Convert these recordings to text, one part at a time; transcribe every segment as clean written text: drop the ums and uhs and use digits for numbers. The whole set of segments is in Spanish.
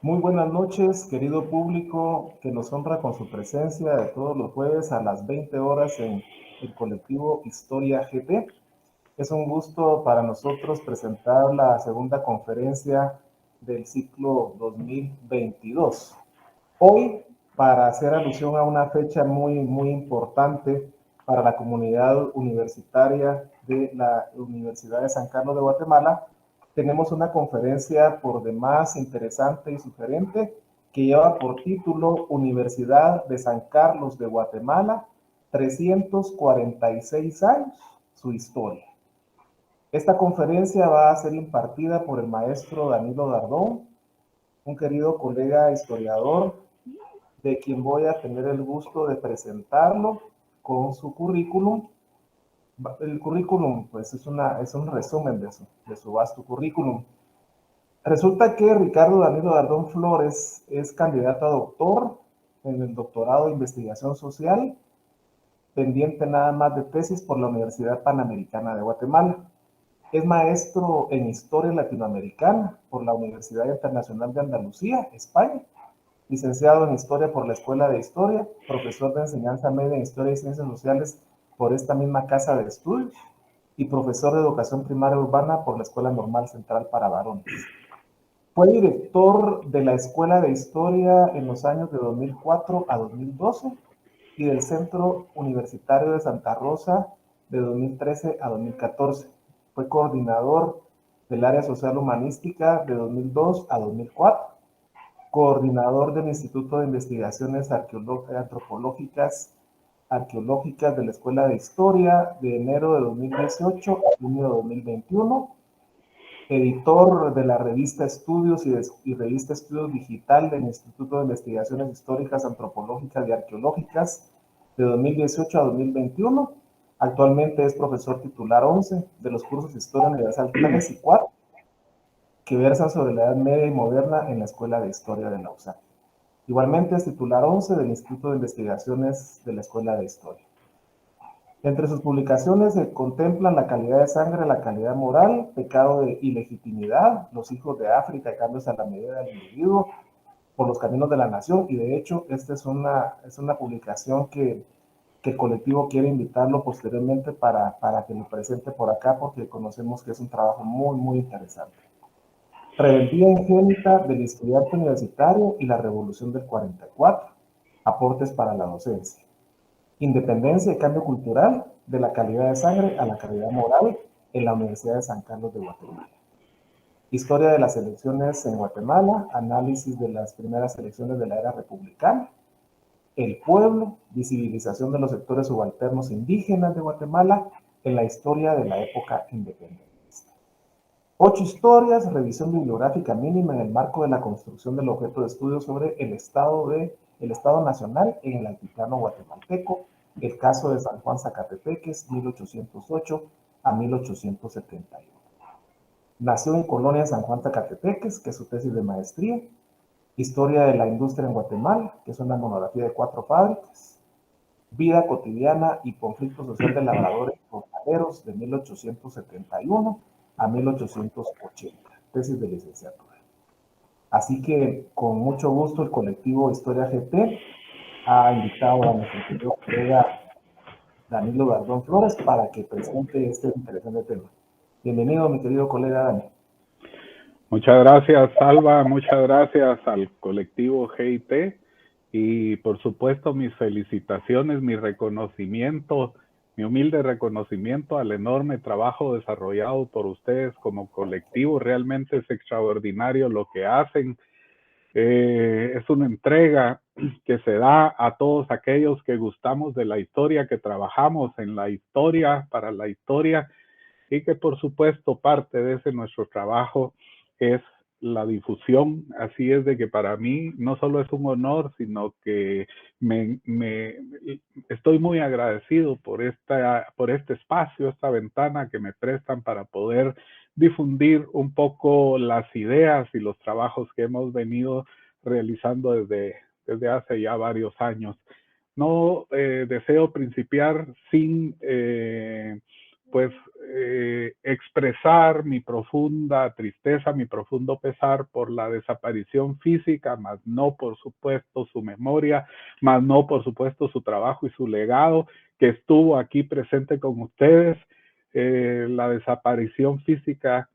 Muy buenas noches, querido público que nos honra con su presencia de todos los jueves a las 20 horas en el colectivo Historia GT. Es un gusto para nosotros presentar la segunda conferencia del ciclo 2022. Hoy, para hacer alusión a una fecha muy importante para la comunidad universitaria de la Universidad de San Carlos de Guatemala, tenemos una conferencia por demás interesante y sugerente que lleva por título Universidad de San Carlos de Guatemala, 346 años, su historia. Esta conferencia va a ser impartida por el maestro Danilo Dardón, un querido colega historiador de quien voy a tener el gusto de presentarlo con su currículum. El currículum, pues, es un resumen de su vasto currículum. Resulta que Ricardo Danilo Dardón Flores es candidato a doctor en el doctorado de investigación social, pendiente nada más de tesis por la Universidad Panamericana de Guatemala. Es maestro en Historia Latinoamericana por la Universidad Internacional de Andalucía, España. Licenciado en Historia por la Escuela de Historia, profesor de enseñanza media en Historia y Ciencias Sociales por esta misma casa de estudios y profesor de Educación Primaria Urbana por la Escuela Normal Central para Varones. Fue director de la Escuela de Historia en los años de 2004 a 2012 y del Centro Universitario de Santa Rosa de 2013 a 2014. Fue coordinador del área social humanística de 2002 a 2004, coordinador del Instituto de Investigaciones Arqueológicas de la Escuela de Historia de enero de 2018 a junio de 2021, editor de la revista Estudios y revista Estudios Digital del Instituto de Investigaciones Históricas, Antropológicas y Arqueológicas de 2018 a 2021. Actualmente es profesor titular 11 de los cursos Historia Universal 3 y 4, que versan sobre la Edad Media y Moderna en la Escuela de Historia de la USAC. Igualmente es titular 11 del Instituto de Investigaciones de la Escuela de Historia. Entre sus publicaciones se contemplan La calidad de sangre, la calidad moral, Pecado de ilegitimidad, Los hijos de África, Cambios a la medida del individuo, Por los caminos de la nación, y de hecho esta es una publicación que el colectivo quiere invitarlo posteriormente para que lo presente por acá, porque conocemos que es un trabajo muy interesante. Rebeldía ingénita del estudiante universitario y la revolución del 44, aportes para la docencia. Independencia y cambio cultural, de la calidad de sangre a la calidad moral, en la Universidad de San Carlos de Guatemala. Historia de las elecciones en Guatemala, análisis de las primeras elecciones de la era republicana. El pueblo, visibilización de los sectores subalternos indígenas de Guatemala en la historia de la época independiente. 8 historias, revisión bibliográfica mínima en el marco de la construcción del objeto de estudio sobre el Estado Nacional en el altiplano guatemalteco, el caso de San Juan Zacatepeques, 1808 a 1871. Nació en Colonia San Juan Zacatepeques, que es su tesis de maestría. Historia de la industria en Guatemala, que es una monografía de 4 fábricas. Vida cotidiana y conflicto social de labradores y jornaleros de 1871 a 1880, tesis de licenciatura. Así que con mucho gusto el colectivo Historia GT ha invitado a nuestro querido colega Danilo Dardón Flores para que presente este interesante tema. Bienvenido, mi querido colega Dani. Muchas gracias, Salva. Muchas gracias al colectivo GIT y, por supuesto, mis felicitaciones, mi reconocimiento, mi humilde reconocimiento al enorme trabajo desarrollado por ustedes como colectivo. Realmente es extraordinario lo que hacen. Es una entrega que se da a todos aquellos que gustamos de la historia, que trabajamos en la historia, para la historia, y que, por supuesto, parte de ese nuestro trabajo es la difusión. Así es de que para mí no solo es un honor, sino que estoy muy agradecido por este espacio, esta ventana que me prestan para poder difundir un poco las ideas y los trabajos que hemos venido realizando desde hace ya varios años. No deseo principiar sin expresar mi profunda tristeza, mi profundo pesar por la desaparición física, más no, por supuesto, su memoria, más no, por supuesto, su trabajo y su legado, que estuvo aquí presente con ustedes. La desaparición física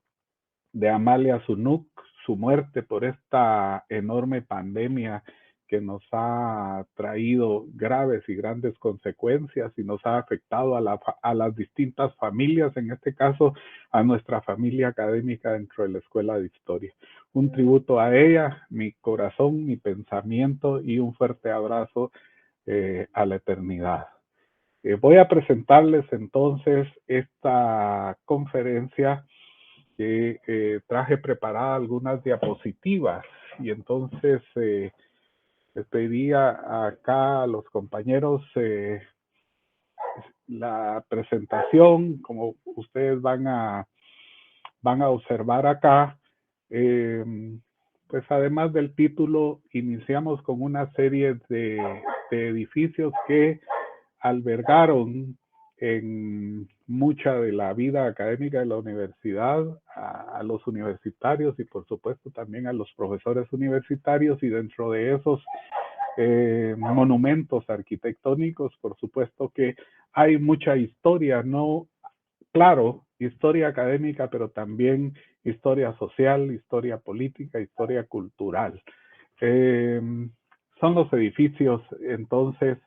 de Amalia Zunuk, su muerte por esta enorme pandemia que nos ha traído graves y grandes consecuencias y nos ha afectado a las distintas familias, en este caso a nuestra familia académica dentro de la Escuela de Historia. Un tributo a ella, mi corazón, mi pensamiento y un fuerte abrazo a la eternidad. Voy a presentarles entonces esta conferencia que traje preparada algunas diapositivas y entonces les pediría acá a los compañeros la presentación, como ustedes van a observar acá. Pues además del título, iniciamos con una serie de edificios que albergaron en mucha de la vida académica de la universidad a los universitarios y por supuesto también a los profesores universitarios, y dentro de esos monumentos arquitectónicos, por supuesto que hay mucha historia, no, claro, historia académica, pero también historia social, historia política, historia cultural. Son los edificios, entonces,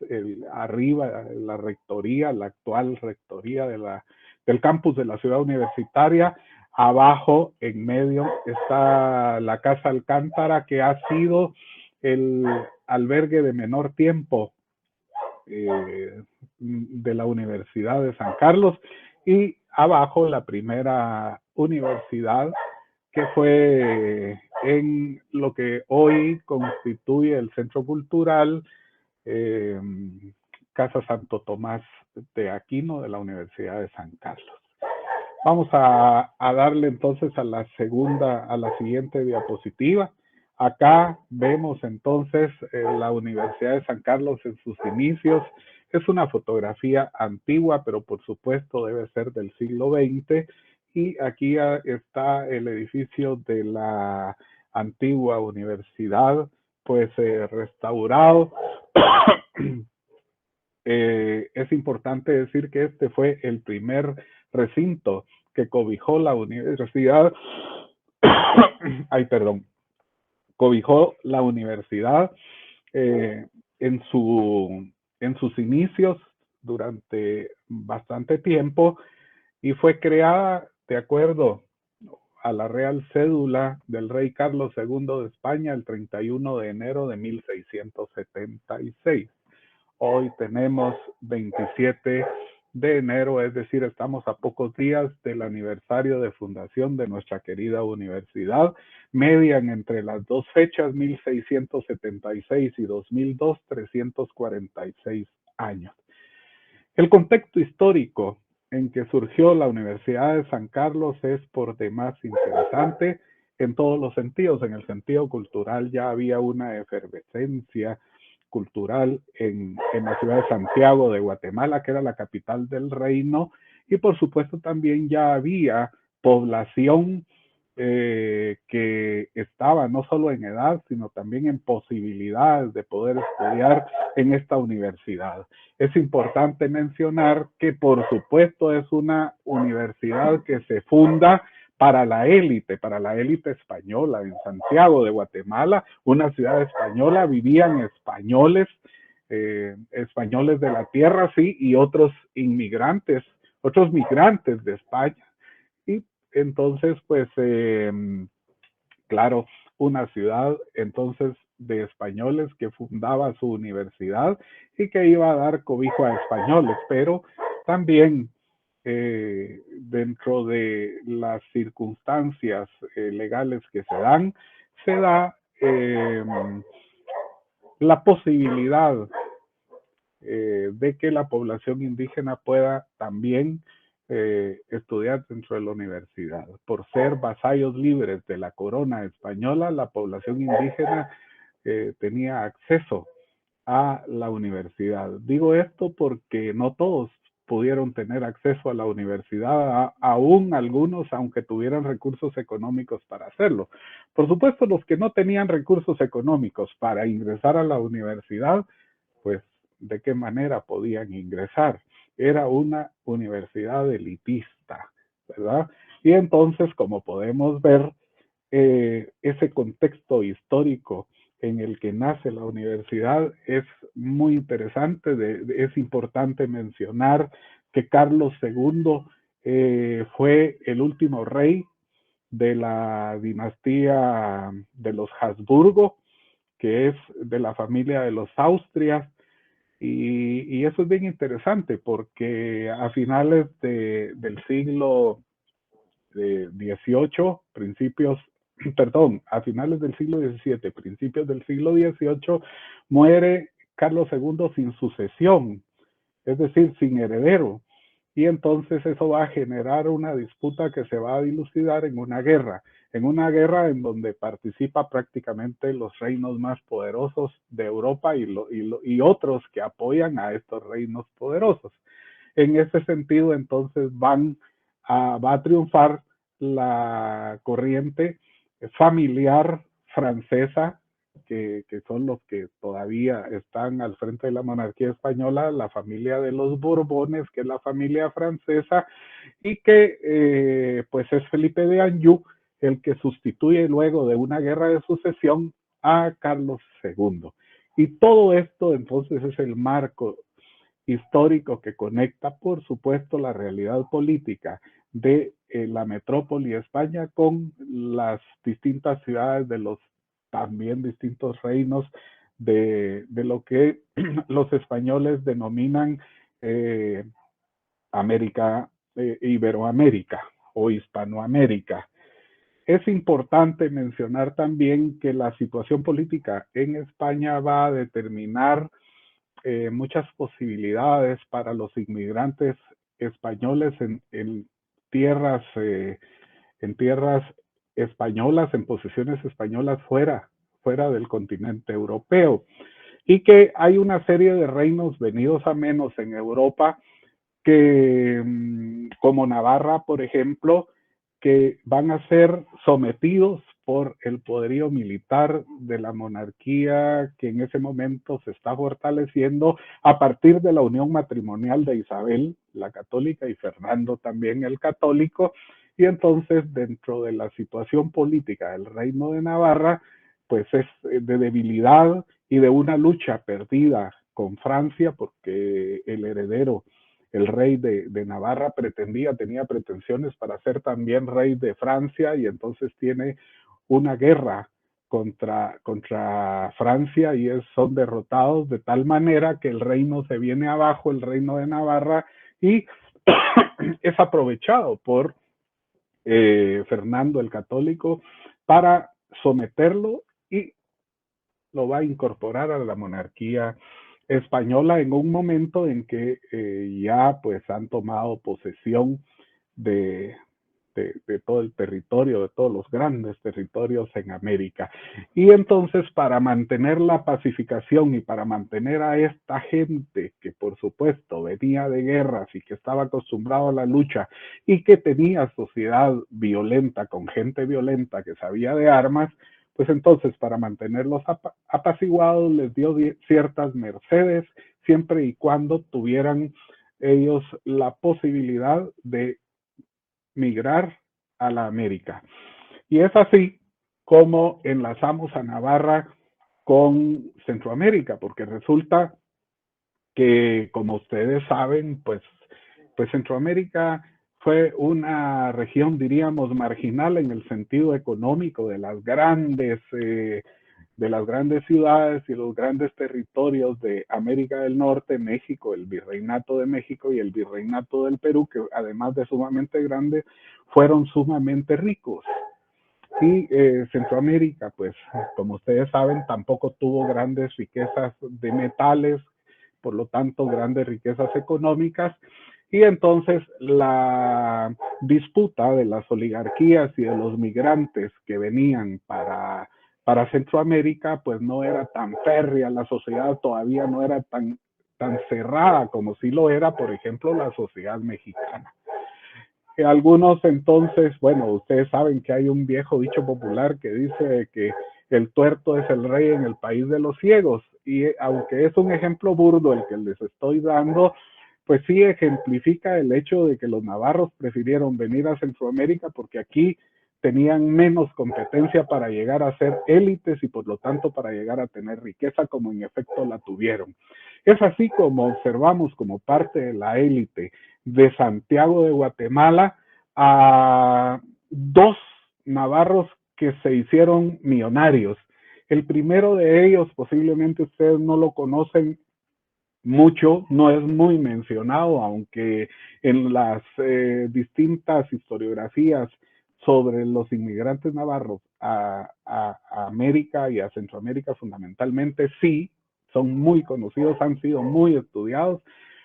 arriba, la rectoría, la actual rectoría del campus de la ciudad universitaria. Abajo, en medio, está la Casa Alcántara, que ha sido el albergue de menor tiempo de la Universidad de San Carlos, y abajo la primera universidad, que fue en lo que hoy constituye el Centro Cultural Casa Santo Tomás de Aquino de la Universidad de San Carlos. Vamos a darle entonces a la siguiente diapositiva. Acá vemos entonces la Universidad de San Carlos en sus inicios. Es una fotografía antigua, pero por supuesto debe ser del siglo XX. Y aquí está el edificio de la antigua universidad, pues restaurado. Es importante decir que este fue el primer recinto que cobijó la universidad. Ay, perdón. Cobijó la universidad en sus inicios durante bastante tiempo, y fue creada de acuerdo a la Real Cédula del rey Carlos II de España el 31 de enero de 1676. Hoy tenemos 27 de enero, es decir, estamos a pocos días del aniversario de fundación de nuestra querida universidad. Median entre las dos fechas, 1676 y 2002, 346 años. El contexto histórico en que surgió la Universidad de San Carlos es por demás interesante en todos los sentidos. En el sentido cultural ya había una efervescencia cultural en la ciudad de Santiago de Guatemala, que era la capital del reino, y por supuesto también ya había población que estaba no solo en edad, sino también en posibilidades de poder estudiar en esta universidad. Es importante mencionar que por supuesto es una universidad que se funda para la élite española. En Santiago de Guatemala, una ciudad española, vivían españoles, españoles de la tierra, sí, y otros inmigrantes, otros migrantes de España. Y entonces, pues, claro, una ciudad entonces de españoles que fundaba su universidad y que iba a dar cobijo a españoles, pero también dentro de las circunstancias legales que se da la posibilidad de que la población indígena pueda también estudiar dentro de la universidad. Por ser vasallos libres de la corona española, la población indígena tenía acceso a la universidad. Digo esto porque no todos pudieron tener acceso a la universidad, aún algunos, aunque tuvieran recursos económicos para hacerlo. Por supuesto, los que no tenían recursos económicos para ingresar a la universidad, pues, ¿de qué manera podían ingresar? Era una universidad elitista, ¿verdad? Y entonces, como podemos ver, ese contexto histórico en el que nace la universidad es muy interesante. Es importante mencionar que Carlos II fue el último rey de la dinastía de los Habsburgo, que es de la familia de los Austrias, y eso es bien interesante porque a finales del siglo XVIII, a finales del siglo XVII, principios del siglo XVIII, muere Carlos II sin sucesión, es decir, sin heredero. Y entonces eso va a generar una disputa que se va a dilucidar en una guerra en donde participa prácticamente los reinos más poderosos de Europa y otros que apoyan a estos reinos poderosos. En ese sentido, entonces va a triunfar la corriente familiar francesa, que son los que todavía están al frente de la monarquía española, la familia de los Borbones, que es la familia francesa, y que pues es Felipe de Anjou el que sustituye luego de una guerra de sucesión a Carlos II. Y todo esto entonces es el marco histórico que conecta, por supuesto, la realidad política de la metrópoli España con las distintas ciudades de los también distintos reinos de lo que los españoles denominan Iberoamérica o Hispanoamérica. Es importante mencionar también que la situación política en España va a determinar muchas posibilidades para los inmigrantes españoles en tierras, en tierras españolas, en posesiones españolas fuera del continente europeo. Y que hay una serie de reinos venidos a menos en Europa que, como Navarra, por ejemplo, que van a ser sometidos por el poderío militar de la monarquía que en ese momento se está fortaleciendo a partir de la unión matrimonial de Isabel, la católica, y Fernando también el católico, y entonces dentro de la situación política del Reino de Navarra, pues es de debilidad y de una lucha perdida con Francia, porque el heredero, el rey de Navarra, tenía pretensiones para ser también rey de Francia, y entonces tiene una guerra contra Francia y son derrotados de tal manera que el reino se viene abajo, el reino de Navarra, y es aprovechado por Fernando el Católico para someterlo, y lo va a incorporar a la monarquía española en un momento en que ya pues han tomado posesión de, de todo el territorio, de todos los grandes territorios en América. Y entonces, para mantener la pacificación y para mantener a esta gente que por supuesto venía de guerras y que estaba acostumbrado a la lucha y que tenía sociedad violenta con gente violenta que sabía de armas, pues entonces para mantenerlos apaciguados les dio ciertas mercedes siempre y cuando tuvieran ellos la posibilidad de migrar a la América. Y es así como enlazamos a Navarra con Centroamérica, porque resulta que, como ustedes saben, pues Centroamérica fue una región, diríamos, marginal en el sentido económico de las grandes ciudades y los grandes territorios de América del Norte, México, el Virreinato de México y el Virreinato del Perú, que además de sumamente grandes, fueron sumamente ricos. Y Centroamérica, pues como ustedes saben, tampoco tuvo grandes riquezas de metales, por lo tanto grandes riquezas económicas, y entonces la disputa de las oligarquías y de los migrantes que venían para Centroamérica, pues no era tan férrea, la sociedad todavía no era tan tan cerrada como sí lo era, por ejemplo, la sociedad mexicana. Algunos entonces, bueno, ustedes saben que hay un viejo dicho popular que dice que el tuerto es el rey en el país de los ciegos, y aunque es un ejemplo burdo el que les estoy dando, pues sí ejemplifica el hecho de que los navarros prefirieron venir a Centroamérica porque aquí tenían menos competencia para llegar a ser élites y por lo tanto para llegar a tener riqueza como en efecto la tuvieron. Es así como observamos como parte de la élite de Santiago de Guatemala a dos navarros que se hicieron millonarios. El primero de ellos, posiblemente ustedes no lo conocen mucho, no es muy mencionado, aunque en las distintas historiografías sobre los inmigrantes navarros a América y a Centroamérica fundamentalmente sí, son muy conocidos, han sido muy estudiados,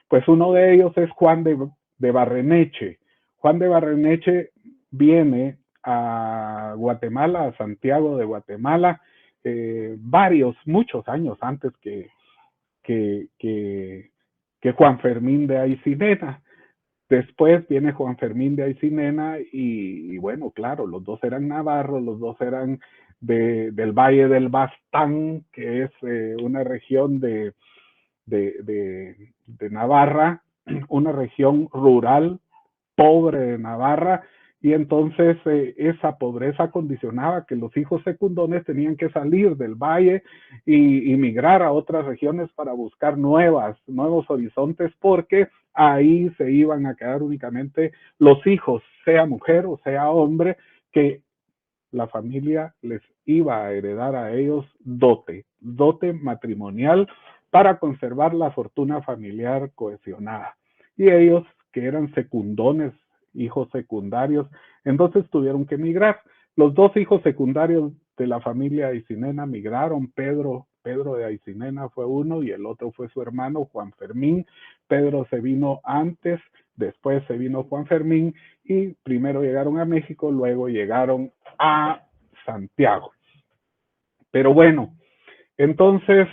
pues uno de ellos es Juan de Barreneche. Juan de Barreneche viene a Guatemala, a Santiago de Guatemala, muchos años antes que, que Juan Fermín de Aycinena. Después viene Juan Fermín de Aycinena y bueno, claro, los dos eran navarros, los dos eran del Valle del Bastán, que es una región de Navarra, una región rural, pobre de Navarra, y entonces esa pobreza condicionaba que los hijos secundones tenían que salir del valle y migrar a otras regiones para buscar nuevos horizontes, porque ahí se iban a quedar únicamente los hijos, sea mujer o sea hombre, que la familia les iba a heredar a ellos dote matrimonial para conservar la fortuna familiar cohesionada. Y ellos, que eran secundones, hijos secundarios, entonces tuvieron que emigrar. Los dos hijos secundarios de la familia Aycinena migraron. Pedro de Aycinena fue uno y el otro fue su hermano Juan Fermín. Pedro se vino antes, después se vino Juan Fermín y primero llegaron a México, luego llegaron a Santiago. Pero bueno, entonces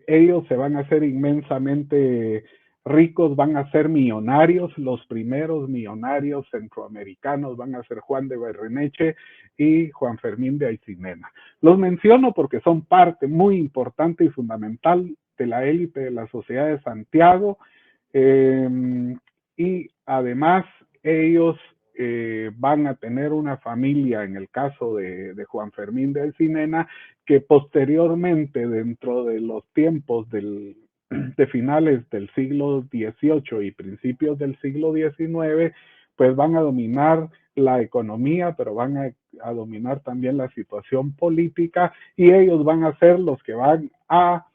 ellos se van a hacer inmensamente ricos, van a ser millonarios, los primeros millonarios centroamericanos van a ser Juan de Barreneche y Juan Fermín de Aycinena. Los menciono porque son parte muy importante y fundamental de la élite de la sociedad de Santiago y además ellos van a tener una familia, en el caso de Juan Fermín de Aycinena, que posteriormente, dentro de los tiempos de finales del siglo XVIII y principios del siglo XIX, pues van a dominar la economía, pero van a dominar también la situación política y ellos van a ser los que van a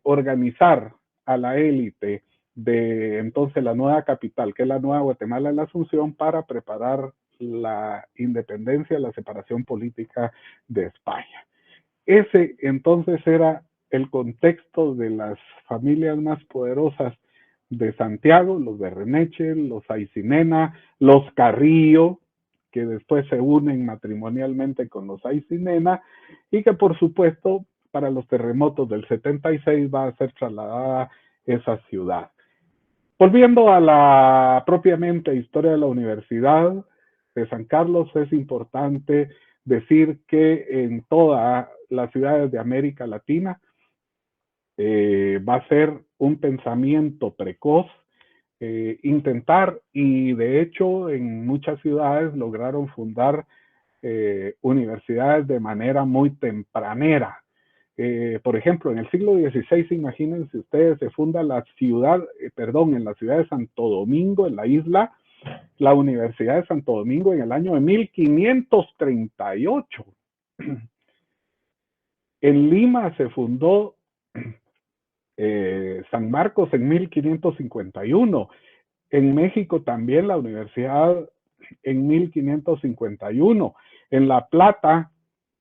organizar a la élite de entonces la nueva capital, que es la Nueva Guatemala en la Asunción, para preparar la independencia, la separación política de España. Ese entonces era el contexto de las familias más poderosas de Santiago, los Barreneche, los Aycinena, los Carrillo, que después se unen matrimonialmente con los Aycinena, y que por supuesto para los terremotos del 76 va a ser trasladada esa ciudad. Volviendo a la propiamente historia de la Universidad de San Carlos, es importante decir que en todas las ciudades de América Latina va a ser un pensamiento precoz, intentar, y de hecho en muchas ciudades lograron fundar universidades de manera muy tempranera. Por ejemplo, en el siglo XVI, imagínense ustedes, se funda en la ciudad de Santo Domingo, en la isla, la Universidad de Santo Domingo en el año de 1538. En Lima se fundó San Marcos en 1551. En México también la universidad en 1551. En La Plata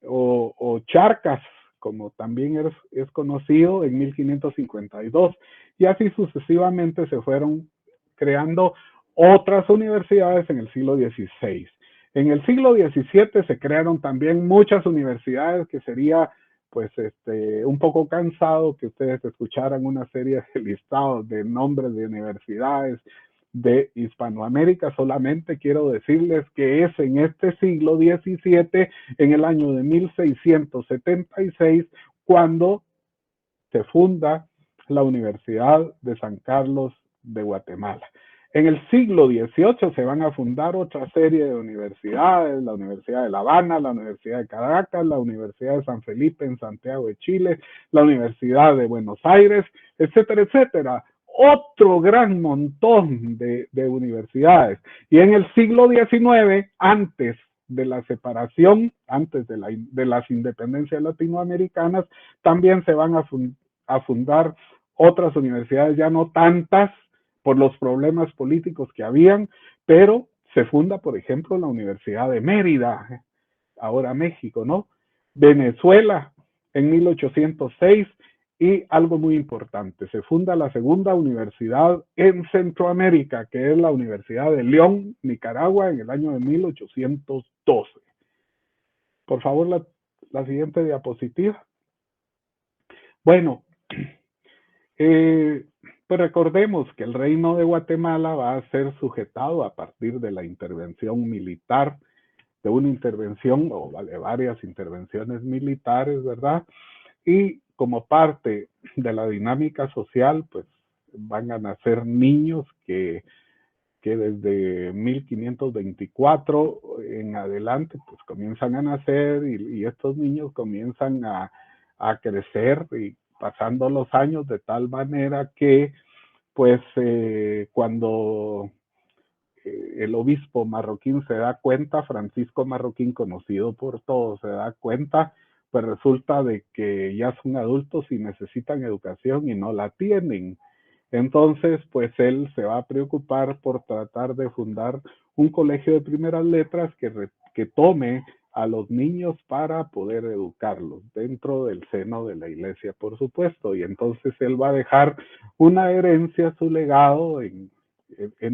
o Charcas, como también es conocido, en 1552. Y así sucesivamente se fueron creando otras universidades en el siglo XVI. En el siglo XVII se crearon también muchas universidades que sería pues un poco cansado que ustedes escucharan una serie de listados de nombres de universidades de Hispanoamérica. Solamente quiero decirles que es en este siglo XVII, en el año de 1676, cuando se funda la Universidad de San Carlos de Guatemala. En el siglo XVIII se van a fundar otra serie de universidades, la Universidad de La Habana, la Universidad de Caracas, la Universidad de San Felipe en Santiago de Chile, la Universidad de Buenos Aires, etcétera, etcétera. Otro gran montón de universidades. Y en el siglo XIX, antes de la separación, antes de las independencias latinoamericanas, también se van a fundar otras universidades, ya no tantas por los problemas políticos que habían, pero se funda, por ejemplo, la Universidad de Mérida, ahora México, ¿no? Venezuela en 1806 y algo muy importante, se funda la segunda universidad en Centroamérica, que es la Universidad de León, Nicaragua, en el año de 1812. Por favor, la siguiente diapositiva. Bueno, pues recordemos que el Reino de Guatemala va a ser sujetado a partir de la intervención militar, de una intervención o de varias intervenciones militares, ¿verdad? Y como parte de la dinámica social, pues van a nacer niños que desde 1524 en adelante, pues comienzan a nacer y estos niños comienzan a crecer y pasando los años de tal manera que pues cuando el obispo Marroquín se da cuenta, Francisco Marroquín, conocido por todos, se da cuenta, pues resulta de que ya son adultos y necesitan educación y no la tienen. Entonces, pues él se va a preocupar por tratar de fundar un colegio de primeras letras que tome a los niños para poder educarlos dentro del seno de la iglesia, por supuesto. Y entonces él va a dejar una herencia, su legado en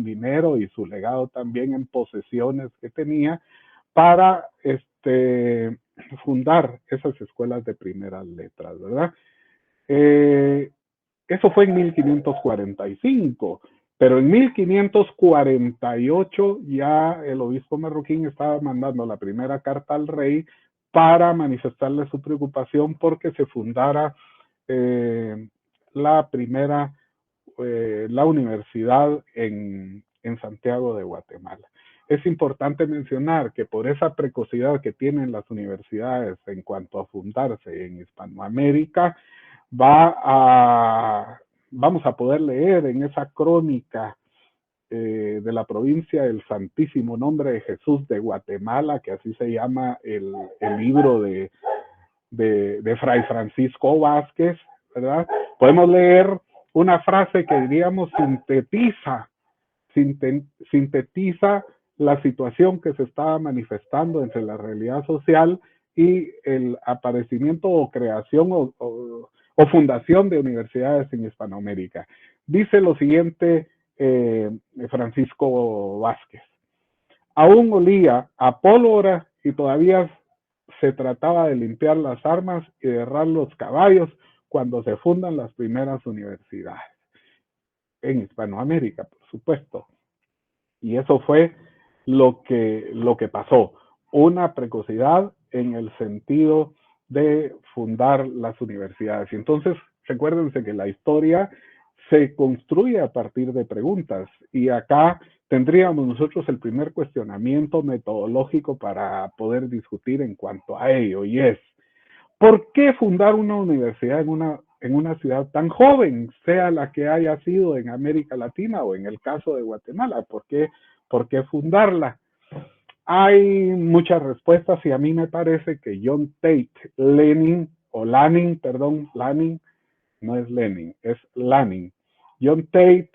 dinero y su legado también en posesiones que tenía para fundar esas escuelas de primeras letras, ¿verdad? Eso fue en 1545, pero en 1548 ya el obispo Marroquín estaba mandando la primera carta al rey para manifestarle su preocupación porque se fundara la primera, la universidad en Santiago de Guatemala. Es importante mencionar que por esa precocidad que tienen las universidades en cuanto a fundarse en Hispanoamérica, vamos a poder leer en esa crónica de la provincia del Santísimo Nombre de Jesús de Guatemala, que así se llama el libro de Fray Francisco Vázquez, ¿verdad? Podemos leer una frase que diríamos sintetiza la situación que se estaba manifestando entre la realidad social y el aparecimiento o creación o fundación de universidades en Hispanoamérica. Dice lo siguiente Francisco Vázquez: aún olía a pólvora y todavía se trataba de limpiar las armas y de herrar los caballos cuando se fundan las primeras universidades en Hispanoamérica, por supuesto. Y eso fue lo que pasó, una precocidad en el sentido de fundar las universidades. Y entonces, recuérdense que la historia se construye a partir de preguntas, y acá tendríamos nosotros el primer cuestionamiento metodológico para poder discutir en cuanto a ello, y es: ¿por qué fundar una universidad en una ciudad tan joven, sea la que haya sido en América Latina o en el caso de Guatemala? ¿Por qué fundarla? Hay muchas respuestas y a mí me parece que John Tate Lanning, no es Lenin, es Lanning. John Tate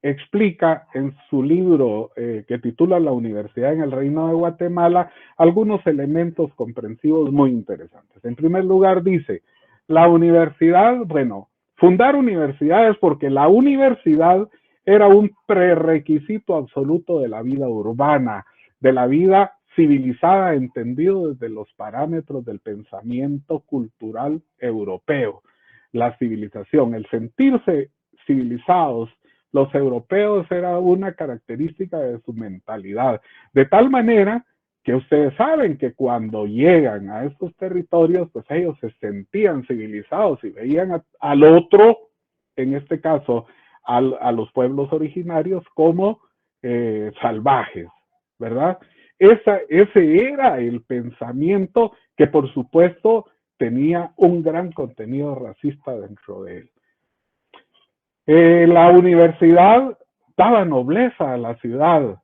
explica en su libro que titula La Universidad en el Reino de Guatemala algunos elementos comprensivos muy interesantes. En primer lugar, dice: la universidad, fundar universidades porque la universidad era un prerequisito absoluto de la vida urbana, de la vida civilizada entendido desde los parámetros del pensamiento cultural europeo. La civilización, el sentirse civilizados, los europeos era una característica de su mentalidad, de tal manera que ustedes saben que cuando llegan a estos territorios, pues ellos se sentían civilizados y veían al otro, en este caso a los pueblos originarios, como salvajes, ¿verdad? Ese era el pensamiento que por supuesto tenía un gran contenido racista dentro de él. La universidad daba nobleza a la ciudad,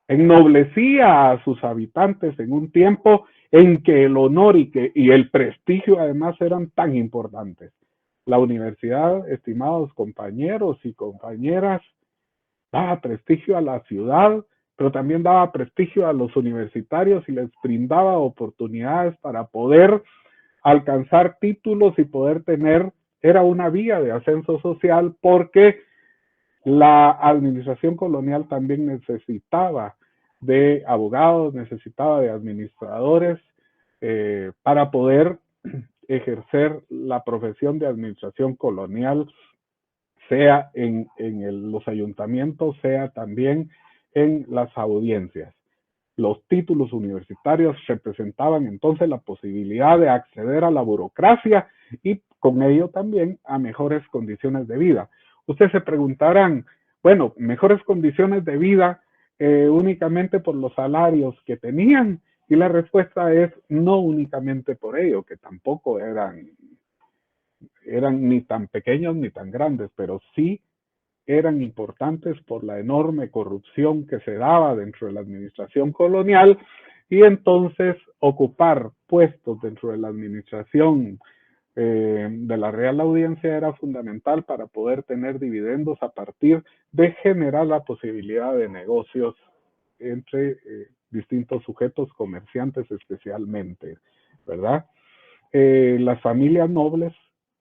ennoblecía a sus habitantes en un tiempo en que el honor y el prestigio además eran tan importantes. La universidad, estimados compañeros y compañeras, daba prestigio a la ciudad, pero también daba prestigio a los universitarios y les brindaba oportunidades para poder alcanzar títulos y poder tener, era una vía de ascenso social porque la administración colonial también necesitaba de abogados, necesitaba de administradores para poder ejercer la profesión de administración colonial, sea en los ayuntamientos, sea también en las audiencias. Los títulos universitarios representaban entonces la posibilidad de acceder a la burocracia y con ello también a mejores condiciones de vida. Ustedes se preguntarán, bueno, mejores condiciones de vida únicamente por los salarios que tenían, y la respuesta es no únicamente por ello, que tampoco eran ni tan pequeños ni tan grandes, pero sí eran importantes por la enorme corrupción que se daba dentro de la administración colonial, y entonces ocupar puestos dentro de la administración de la Real Audiencia era fundamental para poder tener dividendos a partir de generar la posibilidad de negocios entre distintos sujetos, comerciantes especialmente, ¿verdad? Las familias nobles,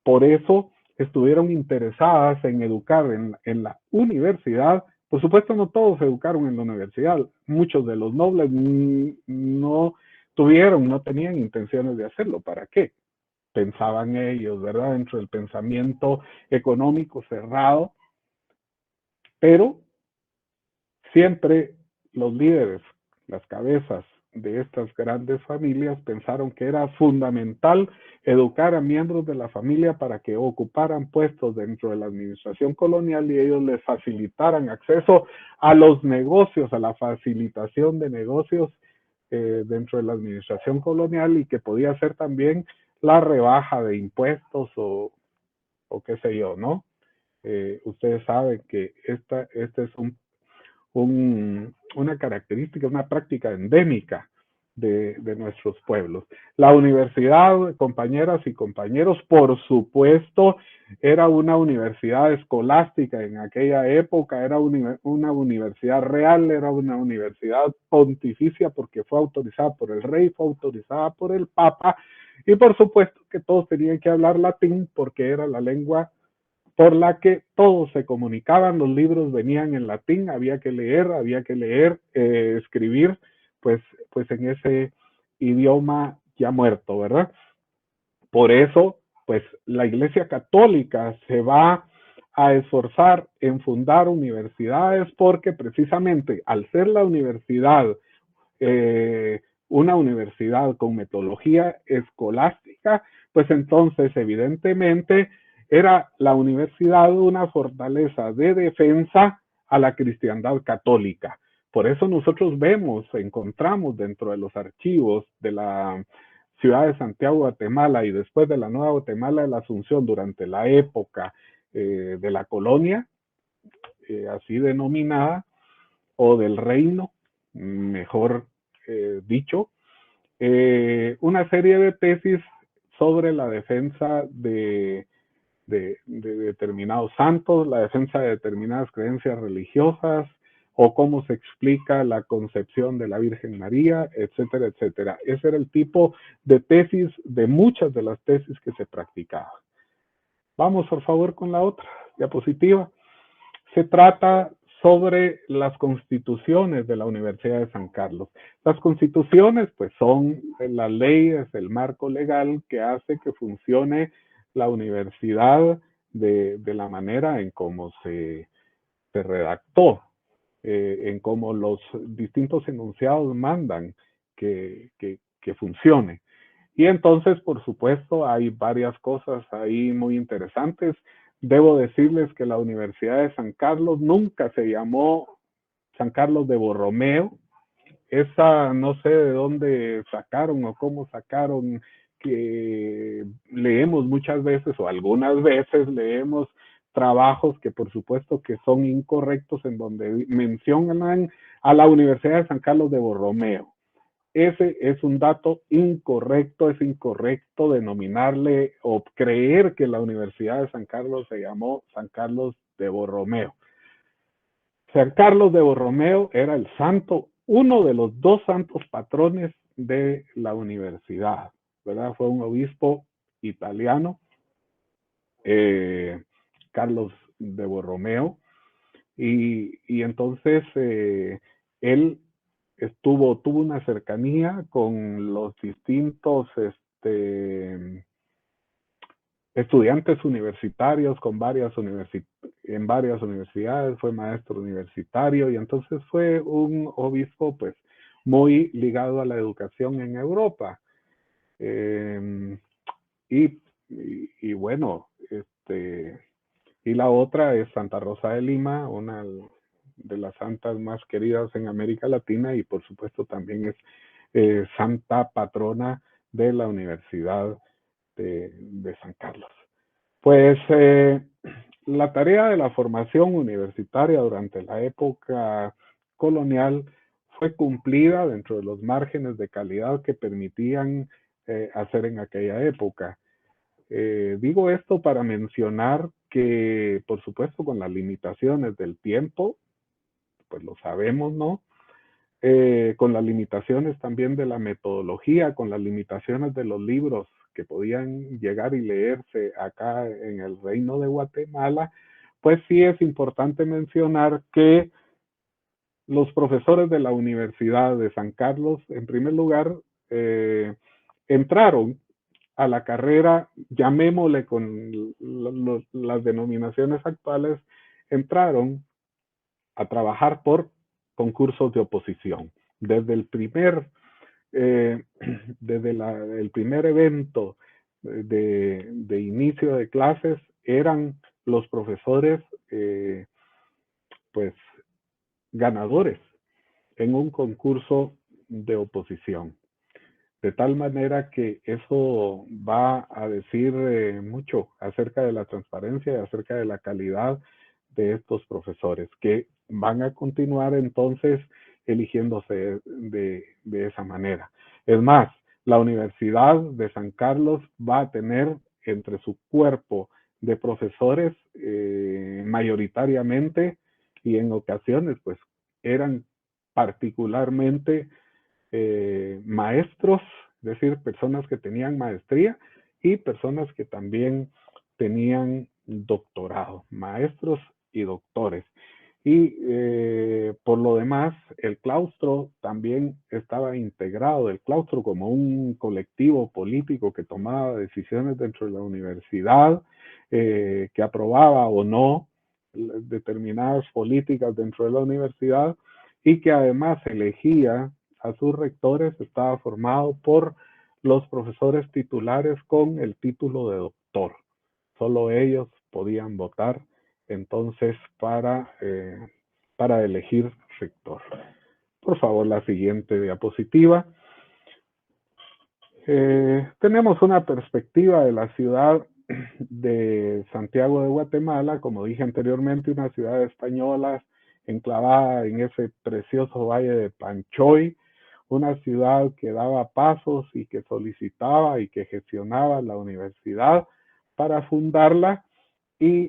por eso estuvieron interesadas en educar en la universidad. Por supuesto, no todos se educaron en la universidad. Muchos de los nobles no tenían intenciones de hacerlo. ¿Para qué? Pensaban ellos, ¿verdad? Dentro del pensamiento económico cerrado. Pero siempre los líderes, las cabezas de estas grandes familias pensaron que era fundamental educar a miembros de la familia para que ocuparan puestos dentro de la administración colonial y ellos les facilitaran acceso a los negocios, a la facilitación de negocios dentro de la administración colonial, y que podía ser también la rebaja de impuestos o qué sé yo, ¿no? Ustedes saben que este es una característica, una práctica endémica de nuestros pueblos. La universidad, compañeras y compañeros, por supuesto, era una universidad escolástica en aquella época, era una universidad real, era una universidad pontificia porque fue autorizada por el rey, fue autorizada por el papa, y por supuesto que todos tenían que hablar latín porque era la lengua por la que todos se comunicaban. Los libros venían en latín, había que leer, escribir, pues en ese idioma ya muerto, ¿verdad? Por eso, pues la Iglesia Católica se va a esforzar en fundar universidades, porque precisamente al ser la universidad una universidad con metodología escolástica, pues entonces evidentemente era la universidad una fortaleza de defensa a la cristiandad católica. Por eso nosotros encontramos dentro de los archivos de la ciudad de Santiago, Guatemala, y después de la Nueva Guatemala de la Asunción, durante la época de la colonia, así denominada, o del reino, mejor dicho, una serie de tesis sobre la defensa de determinados santos, la defensa de determinadas creencias religiosas, o cómo se explica la concepción de la Virgen María, etcétera, etcétera. Ese era el tipo de tesis, de muchas de las tesis que se practicaban. Vamos, por favor, con la otra diapositiva. Se trata sobre las constituciones de la Universidad de San Carlos. Las constituciones, pues, son las leyes, el marco legal que hace que funcione la universidad de la manera en cómo se redactó, en cómo los distintos enunciados mandan que funcione. Y entonces, por supuesto, hay varias cosas ahí muy interesantes. Debo decirles que la Universidad de San Carlos nunca se llamó San Carlos de Borromeo. Esa no sé de dónde sacaron o cómo sacaron, que leemos muchas veces o algunas veces leemos trabajos que por supuesto que son incorrectos, en donde mencionan a la Universidad de San Carlos de Borromeo. Ese es un dato incorrecto, es incorrecto denominarle o creer que la Universidad de San Carlos se llamó San Carlos de Borromeo. San Carlos de Borromeo era el santo, uno de los dos santos patrones de la universidad, ¿verdad? Fue un obispo italiano, Carlos de Borromeo, y entonces él tuvo una cercanía con los distintos estudiantes universitarios, en varias universidades, fue maestro universitario, y entonces fue un obispo pues muy ligado a la educación en Europa. Y bueno, y la otra es Santa Rosa de Lima, una de las santas más queridas en América Latina, y por supuesto también es santa patrona de la Universidad de San Carlos. Pues la tarea de la formación universitaria durante la época colonial fue cumplida dentro de los márgenes de calidad que permitían hacer en aquella época. Digo esto para mencionar que, por supuesto, con las limitaciones del tiempo, pues lo sabemos, ¿no? Con las limitaciones también de la metodología, con las limitaciones de los libros que podían llegar y leerse acá en el Reino de Guatemala, pues sí es importante mencionar que los profesores de la Universidad de San Carlos, en primer lugar, entraron a la carrera, llamémosle con las denominaciones actuales, entraron a trabajar por concursos de oposición. Desde el primer, el primer evento de inicio de clases, eran los profesores pues ganadores en un concurso de oposición. De tal manera que eso va a decir mucho acerca de la transparencia y acerca de la calidad de estos profesores, que van a continuar entonces eligiéndose de esa manera. Es más, la Universidad de San Carlos va a tener entre su cuerpo de profesores mayoritariamente, y en ocasiones pues eran particularmente maestros, es decir, personas que tenían maestría y personas que también tenían doctorado, maestros y doctores. Y por lo demás, el claustro también estaba integrado, el claustro como un colectivo político que tomaba decisiones dentro de la universidad, que aprobaba o no determinadas políticas dentro de la universidad, y que además elegía a sus rectores. Estaba formado por los profesores titulares con el título de doctor. Solo ellos podían votar entonces para elegir rector. Por favor, la siguiente diapositiva. Tenemos una perspectiva de la ciudad de Santiago de Guatemala, como dije anteriormente, una ciudad española enclavada en ese precioso valle de Panchoy, una ciudad que daba pasos y que solicitaba y que gestionaba la universidad para fundarla y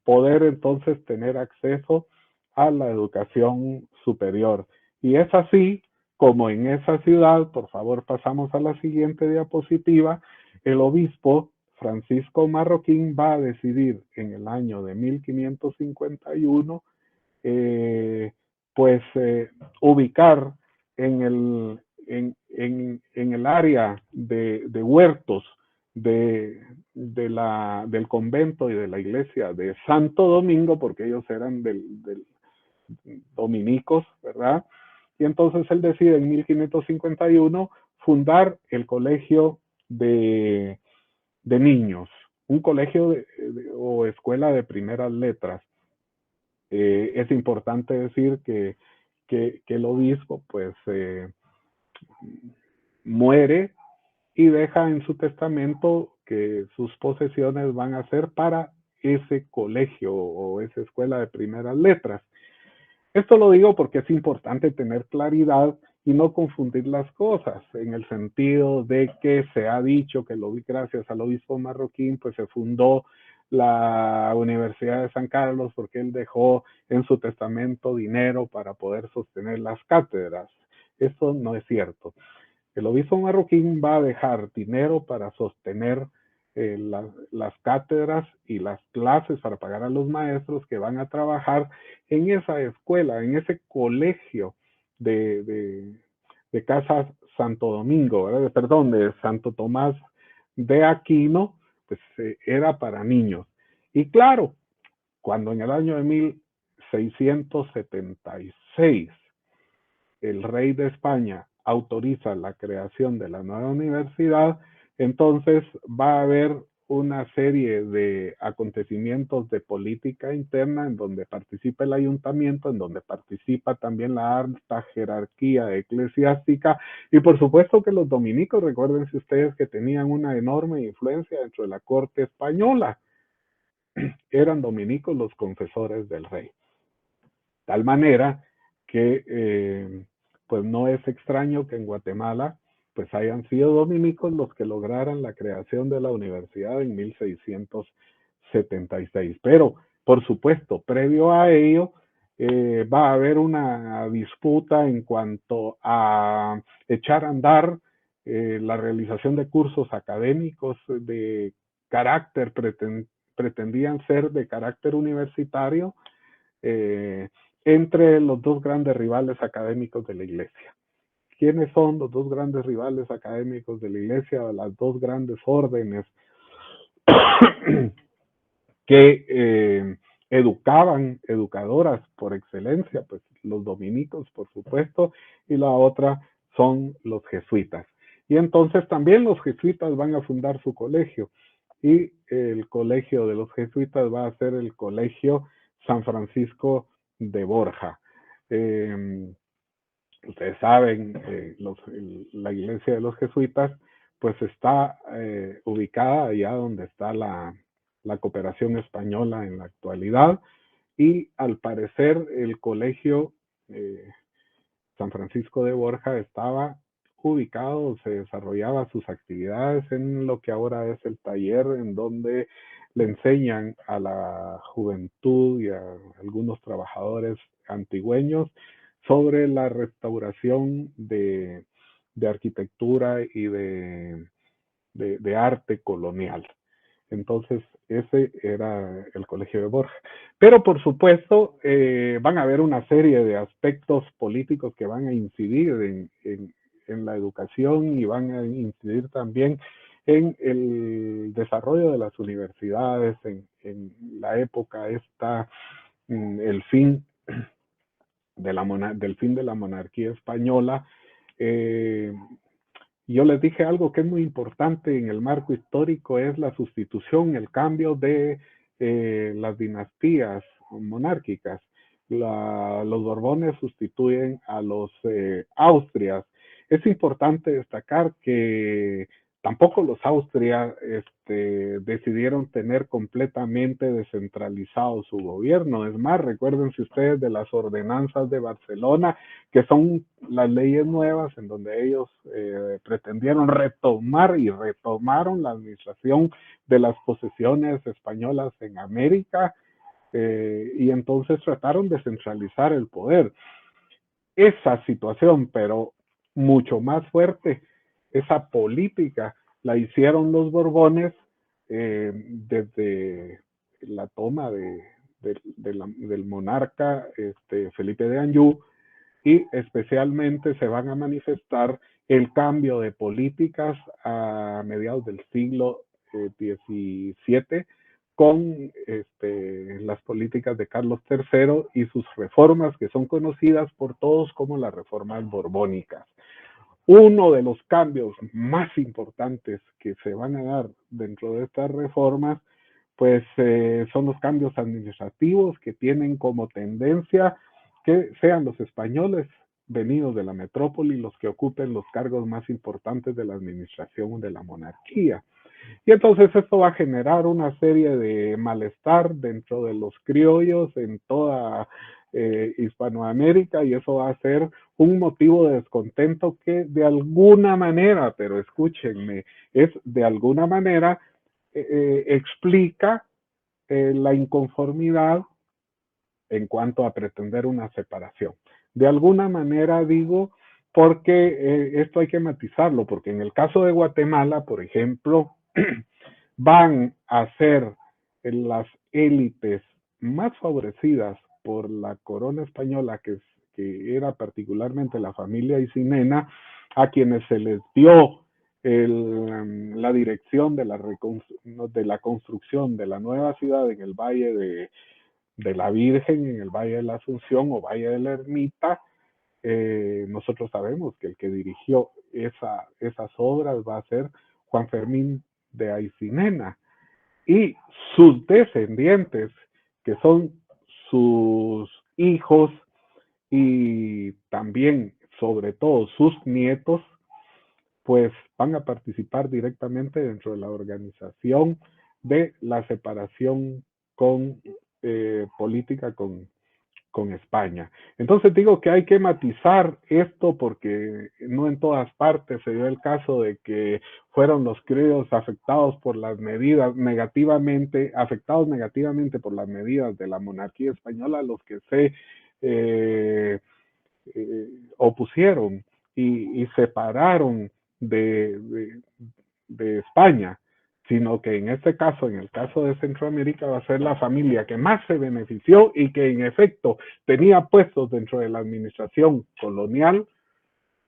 poder entonces tener acceso a la educación superior. Y es así como en esa ciudad, por favor pasamos a la siguiente diapositiva, el obispo Francisco Marroquín va a decidir en el año de 1551 pues ubicar en el área de huertos del convento y de la iglesia de Santo Domingo, porque ellos eran del dominicos, ¿verdad? Y entonces él decide en 1551 fundar el colegio de niños, un colegio o escuela de primeras letras. Es importante decir que el obispo pues muere y deja en su testamento que sus posesiones van a ser para ese colegio o esa escuela de primeras letras. Esto lo digo porque es importante tener claridad y no confundir las cosas, en el sentido de que se ha dicho que gracias al obispo Marroquín pues se fundó la Universidad de San Carlos porque él dejó en su testamento dinero para poder sostener las cátedras. Eso no es cierto. El obispo Marroquín va a dejar dinero para sostener las cátedras y las clases para pagar a los maestros que van a trabajar en esa escuela, en ese colegio de Casa Santo Domingo, ¿verdad? Perdón, de Santo Tomás de Aquino, pues era para niños. Y claro, cuando en el año de 1676 el rey de España autoriza la creación de la nueva universidad, entonces va a haber una serie de acontecimientos de política interna en donde participa el ayuntamiento, en donde participa también la alta jerarquía eclesiástica y por supuesto que los dominicos, recuérdense ustedes que tenían una enorme influencia dentro de la corte española, eran dominicos los confesores del rey. Tal manera que pues no es extraño que en Guatemala pues hayan sido dominicos los que lograran la creación de la universidad en 1676. Pero, por supuesto, previo a ello, va a haber una disputa en cuanto a echar a andar la realización de cursos académicos de carácter, pretendían ser de carácter universitario, eh, entre los dos grandes rivales académicos de la iglesia. ¿Quiénes son los dos grandes rivales académicos de la iglesia? Las dos grandes órdenes que educadoras por excelencia, pues los dominicos, por supuesto, y la otra son los jesuitas. Y entonces también los jesuitas van a fundar su colegio, y el colegio de los jesuitas va a ser el colegio San Francisco de Borja. Ustedes saben, la iglesia de los jesuitas pues está ubicada allá donde está la cooperación española en la actualidad, y al parecer el colegio San Francisco de Borja estaba ubicado, se desarrollaba sus actividades en lo que ahora es el taller, en donde le enseñan a la juventud y a algunos trabajadores antigüeños sobre la restauración de arquitectura y de arte colonial. Entonces, ese era el colegio de Borja. Pero, por supuesto, van a haber una serie de aspectos políticos que van a incidir en la educación y van a incidir también en el desarrollo de las universidades, en la época esta, el fin del fin de la monarquía española. Yo les dije algo que es muy importante en el marco histórico, es la sustitución, el cambio de las dinastías monárquicas. Los Borbones sustituyen a los Austrias. Es importante destacar que tampoco los Austrias decidieron tener completamente descentralizado su gobierno. Es más, recuérdense ustedes de las ordenanzas de Barcelona, que son las leyes nuevas en donde ellos pretendieron retomar y retomaron la administración de las posesiones españolas en América, y entonces trataron de centralizar el poder. Esa situación, pero mucho más fuerte, esa política la hicieron los Borbones desde la toma del monarca Felipe de Anjou, y especialmente se van a manifestar el cambio de políticas a mediados del siglo XVII con las políticas de Carlos III y sus reformas, que son conocidas por todos como las reformas borbónicas. Uno de los cambios más importantes que se van a dar dentro de estas reformas, pues son los cambios administrativos que tienen como tendencia que sean los españoles venidos de la metrópoli los que ocupen los cargos más importantes de la administración de la monarquía. Y entonces esto va a generar una serie de malestar dentro de los criollos en toda Hispanoamérica, y eso va a ser un motivo de descontento que de alguna manera, pero escúchenme, es de alguna manera explica la inconformidad en cuanto a pretender una separación. De alguna manera digo, porque esto hay que matizarlo, porque en el caso de Guatemala, por ejemplo, van a ser las élites más favorecidas por la corona española, que era particularmente la familia Aycinena, a quienes se les dio la dirección de la construcción de la nueva ciudad en el Valle de la Virgen, en el Valle de la Asunción o Valle de la Ermita. Nosotros sabemos que el que dirigió esas obras va a ser Juan Fermín de Aycinena, y sus descendientes, que son sus hijos y también, sobre todo, sus nietos, pues van a participar directamente dentro de la organización de la separación política con España. Entonces digo que hay que matizar esto, porque no en todas partes se dio el caso de que fueron los criollos afectados por las medidas afectados negativamente por las medidas de la monarquía española, los que se opusieron y separaron de España, sino que en este caso, en el caso de Centroamérica, va a ser la familia que más se benefició y que en efecto tenía puestos dentro de la administración colonial.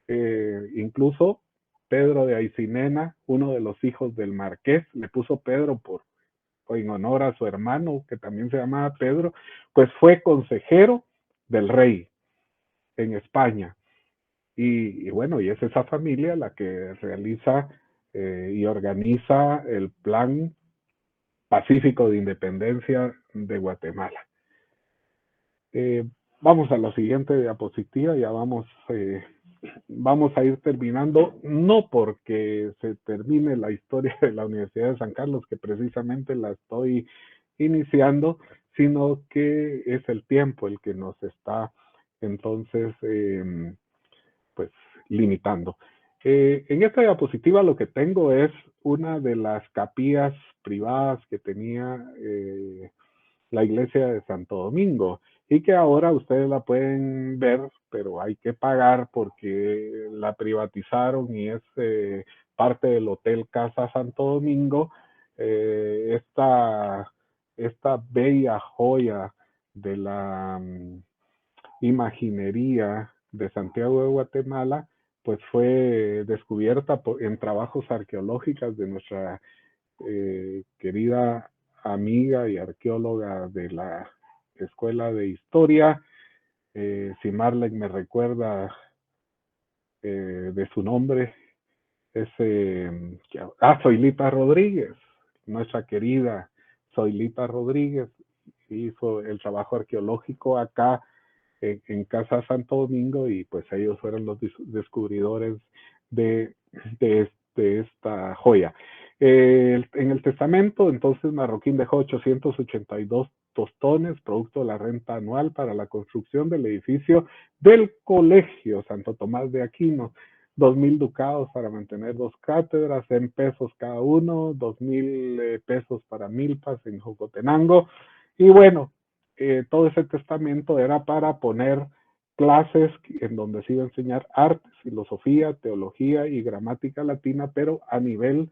Incluso Pedro de Aycinena, uno de los hijos del marqués, le puso Pedro en honor a su hermano, que también se llamaba Pedro, pues fue consejero del rey en España. Y bueno, y es esa familia la que realiza y organiza el Plan Pacífico de Independencia de Guatemala. Vamos a la siguiente diapositiva, ya vamos a ir terminando, no porque se termine la historia de la Universidad de San Carlos, que precisamente la estoy iniciando, sino que es el tiempo el que nos está entonces pues limitando. En esta diapositiva lo que tengo es una de las capillas privadas que tenía la iglesia de Santo Domingo, y que ahora ustedes la pueden ver, pero hay que pagar porque la privatizaron y es parte del Hotel Casa Santo Domingo. Esta bella joya de la imaginería de Santiago de Guatemala, pues fue descubierta en trabajos arqueológicos de nuestra querida amiga y arqueóloga de la Escuela de Historia. Si Marlene me recuerda de su nombre, es Zoilita Rodríguez, nuestra querida Zoilita Rodríguez, hizo el trabajo arqueológico acá en Casa Santo Domingo, y pues ellos fueron los descubridores de esta joya. En el testamento, entonces, Marroquín dejó 882 tostones, producto de la renta anual para la construcción del edificio del Colegio Santo Tomás de Aquino, 2,000 ducados para mantener 2 cátedras, en pesos cada uno, 2,000 pesos para milpas en Jocotenango. Y bueno, todo ese testamento era para poner clases en donde se iba a enseñar artes, filosofía, teología y gramática latina, pero a nivel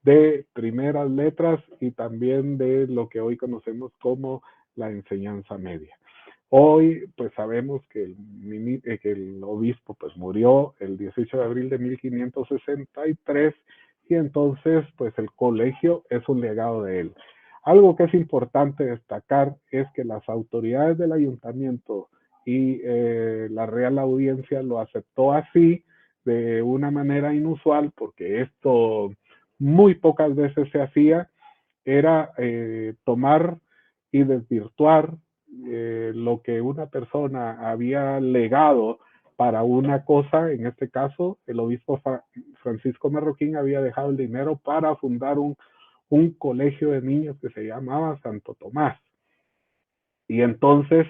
de primeras letras y también de lo que hoy conocemos como la enseñanza media. Hoy, pues sabemos que el obispo pues murió el 18 de abril de 1563 y entonces pues el colegio es un legado de él. Algo que es importante destacar es que las autoridades del ayuntamiento y la Real Audiencia lo aceptó así de una manera inusual porque esto muy pocas veces se hacía, era tomar y desvirtuar lo que una persona había legado para una cosa. En este caso, el obispo Francisco Marroquín había dejado el dinero para fundar un colegio de niños que se llamaba Santo Tomás. Y entonces,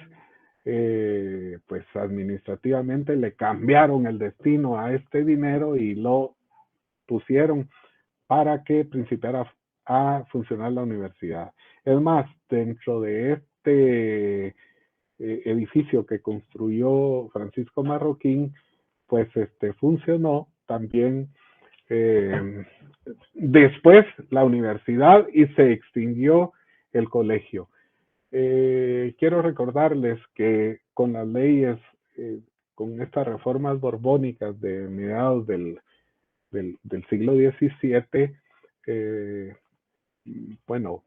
pues administrativamente le cambiaron el destino a este dinero y lo pusieron para que principiara a funcionar la universidad. Es más, dentro de este edificio que construyó Francisco Marroquín, pues funcionó también eh, después la universidad y se extinguió el colegio. Quiero recordarles que con las leyes, con estas reformas borbónicas de mediados del siglo XVII, bueno,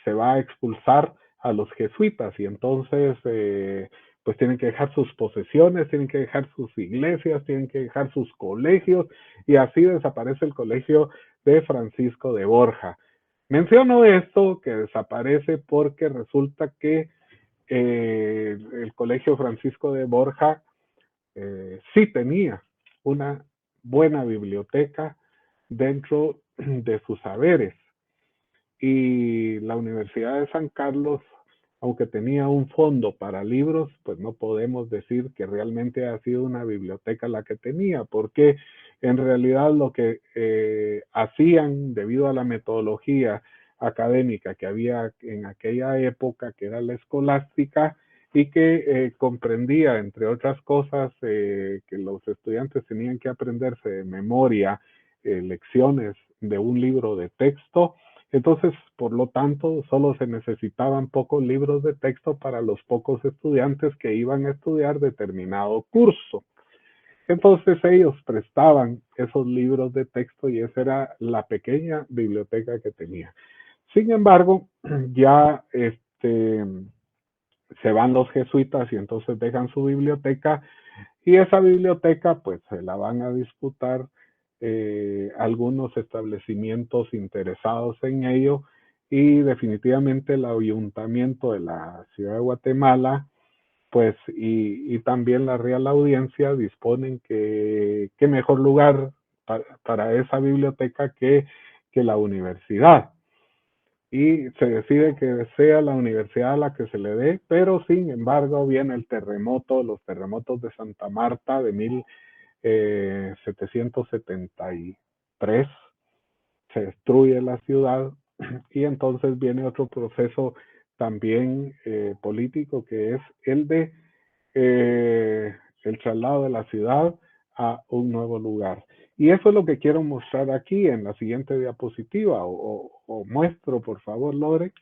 se va a expulsar a los jesuitas y entonces pues tienen que dejar sus posesiones, tienen que dejar sus iglesias, tienen que dejar sus colegios y así desaparece el colegio de Francisco de Borja. Menciono esto que desaparece porque resulta que el colegio Francisco de Borja sí tenía una buena biblioteca dentro de sus saberes. Y la Universidad de San Carlos, aunque tenía un fondo para libros, pues no podemos decir que realmente ha sido una biblioteca la que tenía, porque en realidad lo que hacían debido a la metodología académica que había en aquella época, que era la escolástica, y que comprendía, entre otras cosas, que los estudiantes tenían que aprenderse de memoria lecciones de un libro de texto. Entonces, por lo tanto, solo se necesitaban pocos libros de texto para los pocos estudiantes que iban a estudiar determinado curso. Entonces ellos prestaban esos libros de texto y esa era la pequeña biblioteca que tenía. Sin embargo, ya se van los jesuitas y entonces dejan su biblioteca y esa biblioteca pues se la van a disputar algunos establecimientos interesados en ello y definitivamente el ayuntamiento de la ciudad de Guatemala pues y también la Real Audiencia disponen que qué mejor lugar para esa biblioteca que la universidad y se decide que sea la universidad a la que se le dé, pero sin embargo viene el terremoto, los terremotos de Santa Marta de 1773, se destruye la ciudad y entonces viene otro proceso también político que es el de el traslado de la ciudad a un nuevo lugar. Y eso es lo que quiero mostrar aquí en la siguiente diapositiva, o muestro, por favor, Lore,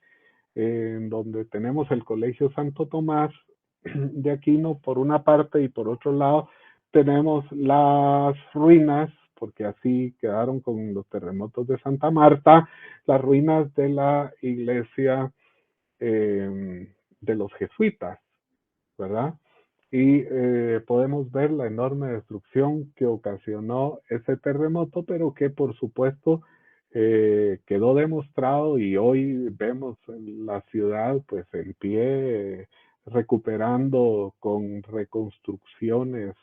en donde tenemos el Colegio Santo Tomás de Aquino por una parte y por otro lado tenemos las ruinas, porque así quedaron con los terremotos de Santa Marta, las ruinas de la iglesia de los jesuitas, ¿verdad? Y podemos ver la enorme destrucción que ocasionó ese terremoto, pero que por supuesto quedó demostrado y hoy vemos la ciudad pues en pie, recuperando con reconstrucciones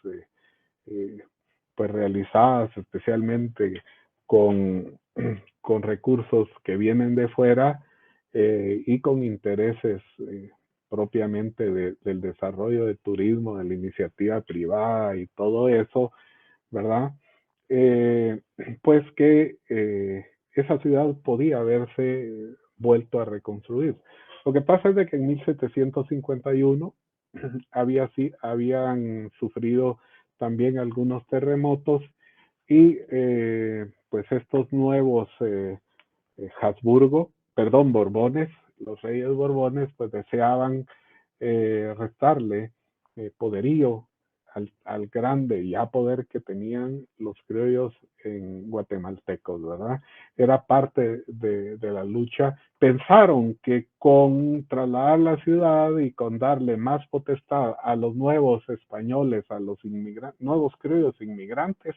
pues realizadas especialmente con, con recursos que vienen de fuera y con intereses propiamente del desarrollo de turismo, de la iniciativa privada y todo eso, ¿verdad? Eh, pues que esa ciudad podía haberse vuelto a reconstruir. Lo que pasa es de que en 1751 habían sufrido también algunos terremotos y pues estos nuevos Borbones los reyes borbones pues deseaban restarle poderío al grande ya poder que tenían los criollos en guatemaltecos, ¿verdad? Era parte de la lucha. Pensaron que con trasladar la ciudad y con darle más potestad a los nuevos españoles, a los nuevos criollos inmigrantes,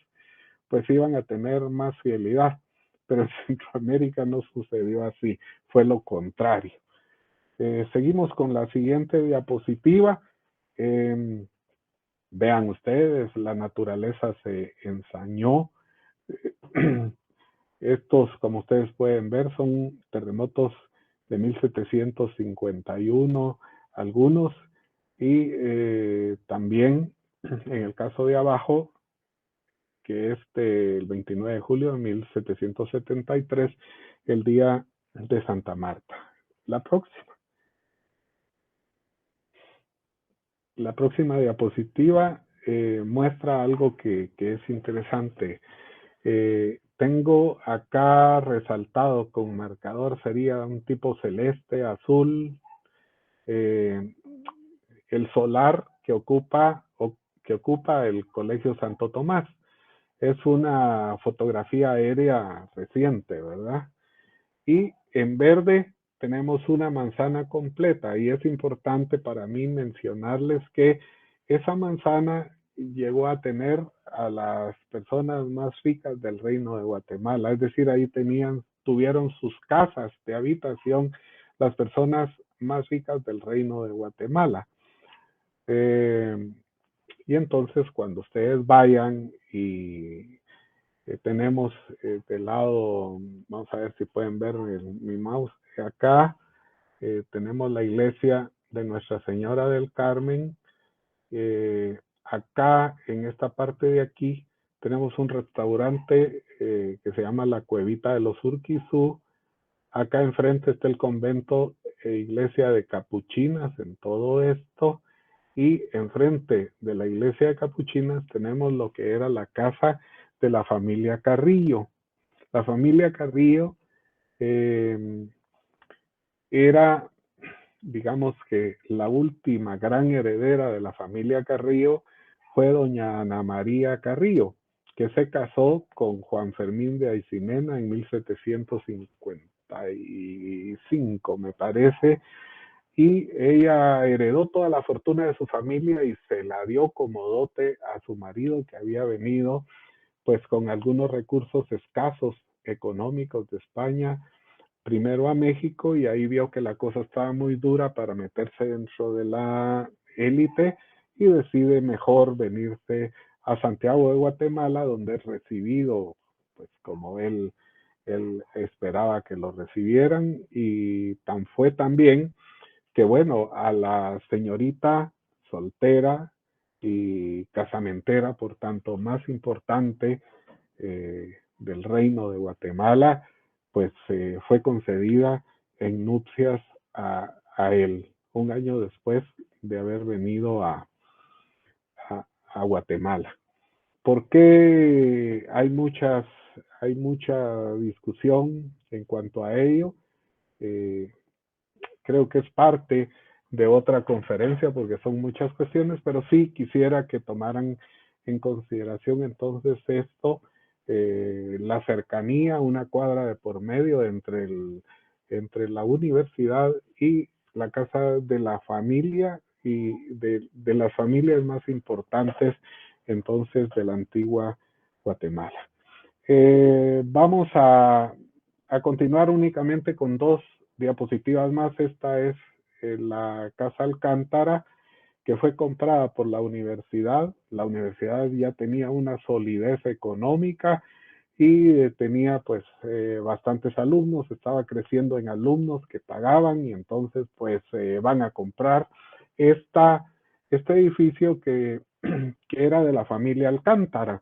pues iban a tener más fidelidad. Pero en Centroamérica no sucedió así, fue lo contrario. Seguimos con la siguiente diapositiva. Vean ustedes, la naturaleza se ensañó. Estos, como ustedes pueden ver, son terremotos de 1751, algunos, y también en el caso de abajo, que es el 29 de julio de 1773, el día de Santa Marta. La próxima diapositiva muestra algo que es interesante. Tengo acá resaltado con marcador, sería un tipo celeste, azul, el solar que ocupa el Colegio Santo Tomás. Es una fotografía aérea reciente, ¿verdad? Y en verde tenemos una manzana completa y es importante para mí mencionarles que esa manzana llegó a tener a las personas más ricas del reino de Guatemala, es decir, ahí tuvieron sus casas de habitación las personas más ricas del reino de Guatemala. Y entonces cuando ustedes vayan y tenemos del lado, vamos a ver si pueden ver mi mouse, acá tenemos la iglesia de Nuestra Señora del Carmen. Acá, en esta parte de aquí, tenemos un restaurante que se llama La Cuevita de los Urquizú. Acá enfrente está el convento e iglesia de Capuchinas en todo esto. Y enfrente de la iglesia de Capuchinas tenemos lo que era la casa de la familia Carrillo. La familia Carrillo era, digamos que la última gran heredera de la familia Carrillo fue doña Ana María Carrillo, que se casó con Juan Fermín de Aycinena en 1755, me parece, y ella heredó toda la fortuna de su familia y se la dio como dote a su marido, que había venido pues con algunos recursos escasos económicos de España, primero a México, y ahí vio que la cosa estaba muy dura para meterse dentro de la élite y decide mejor venirse a Santiago de Guatemala, donde es recibido pues como él esperaba que lo recibieran, y tan fue también que bueno, a la señorita soltera y casamentera, por tanto, más importante del reino de Guatemala, pues fue concedida en nupcias a él, un año después de haber venido a Guatemala. ¿Por qué hay mucha discusión en cuanto a ello? Creo que es parte de otra conferencia porque son muchas cuestiones, pero sí quisiera que tomaran en consideración entonces esto, la cercanía, una cuadra de por medio entre la universidad y la casa de la familia y de las familias más importantes entonces de la antigua Guatemala. Vamos a continuar únicamente con dos diapositivas más. Esta es la Casa Alcántara, que fue comprada por la universidad. La universidad ya tenía una solidez económica y tenía pues bastantes alumnos, estaba creciendo en alumnos que pagaban, y entonces pues van a comprar este edificio que era de la familia Alcántara.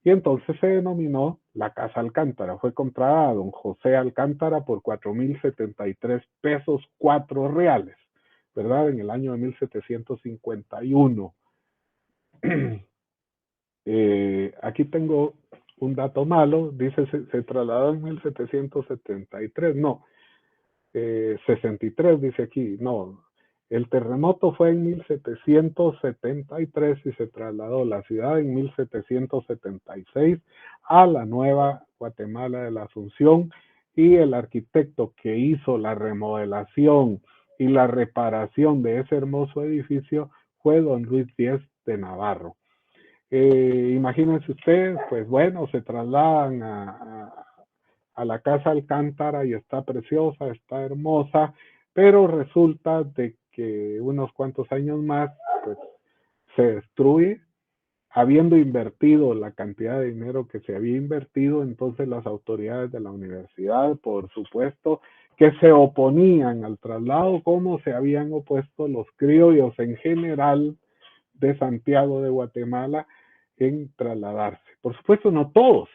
Y entonces se denominó la Casa Alcántara. Fue comprada a don José Alcántara por 4,073 pesos, 4 reales, ¿verdad? En el año de 1751. Aquí tengo un dato malo, dice se trasladó en 1773. No, 63, dice aquí. No, el terremoto fue en 1773 y se trasladó la ciudad en 1776 a la Nueva Guatemala de la Asunción, y el arquitecto que hizo la remodelación y la reparación de ese hermoso edificio fue don Luis Díez de Navarro. Imagínense ustedes, pues bueno, se trasladan a la casa Alcántara y está preciosa, está hermosa, pero resulta de que unos cuantos años más, pues se destruye, habiendo invertido la cantidad de dinero que se había invertido. Entonces las autoridades de la universidad, por supuesto, que se oponían al traslado, como se habían opuesto los criollos en general de Santiago de Guatemala en trasladarse. Por supuesto, no todos.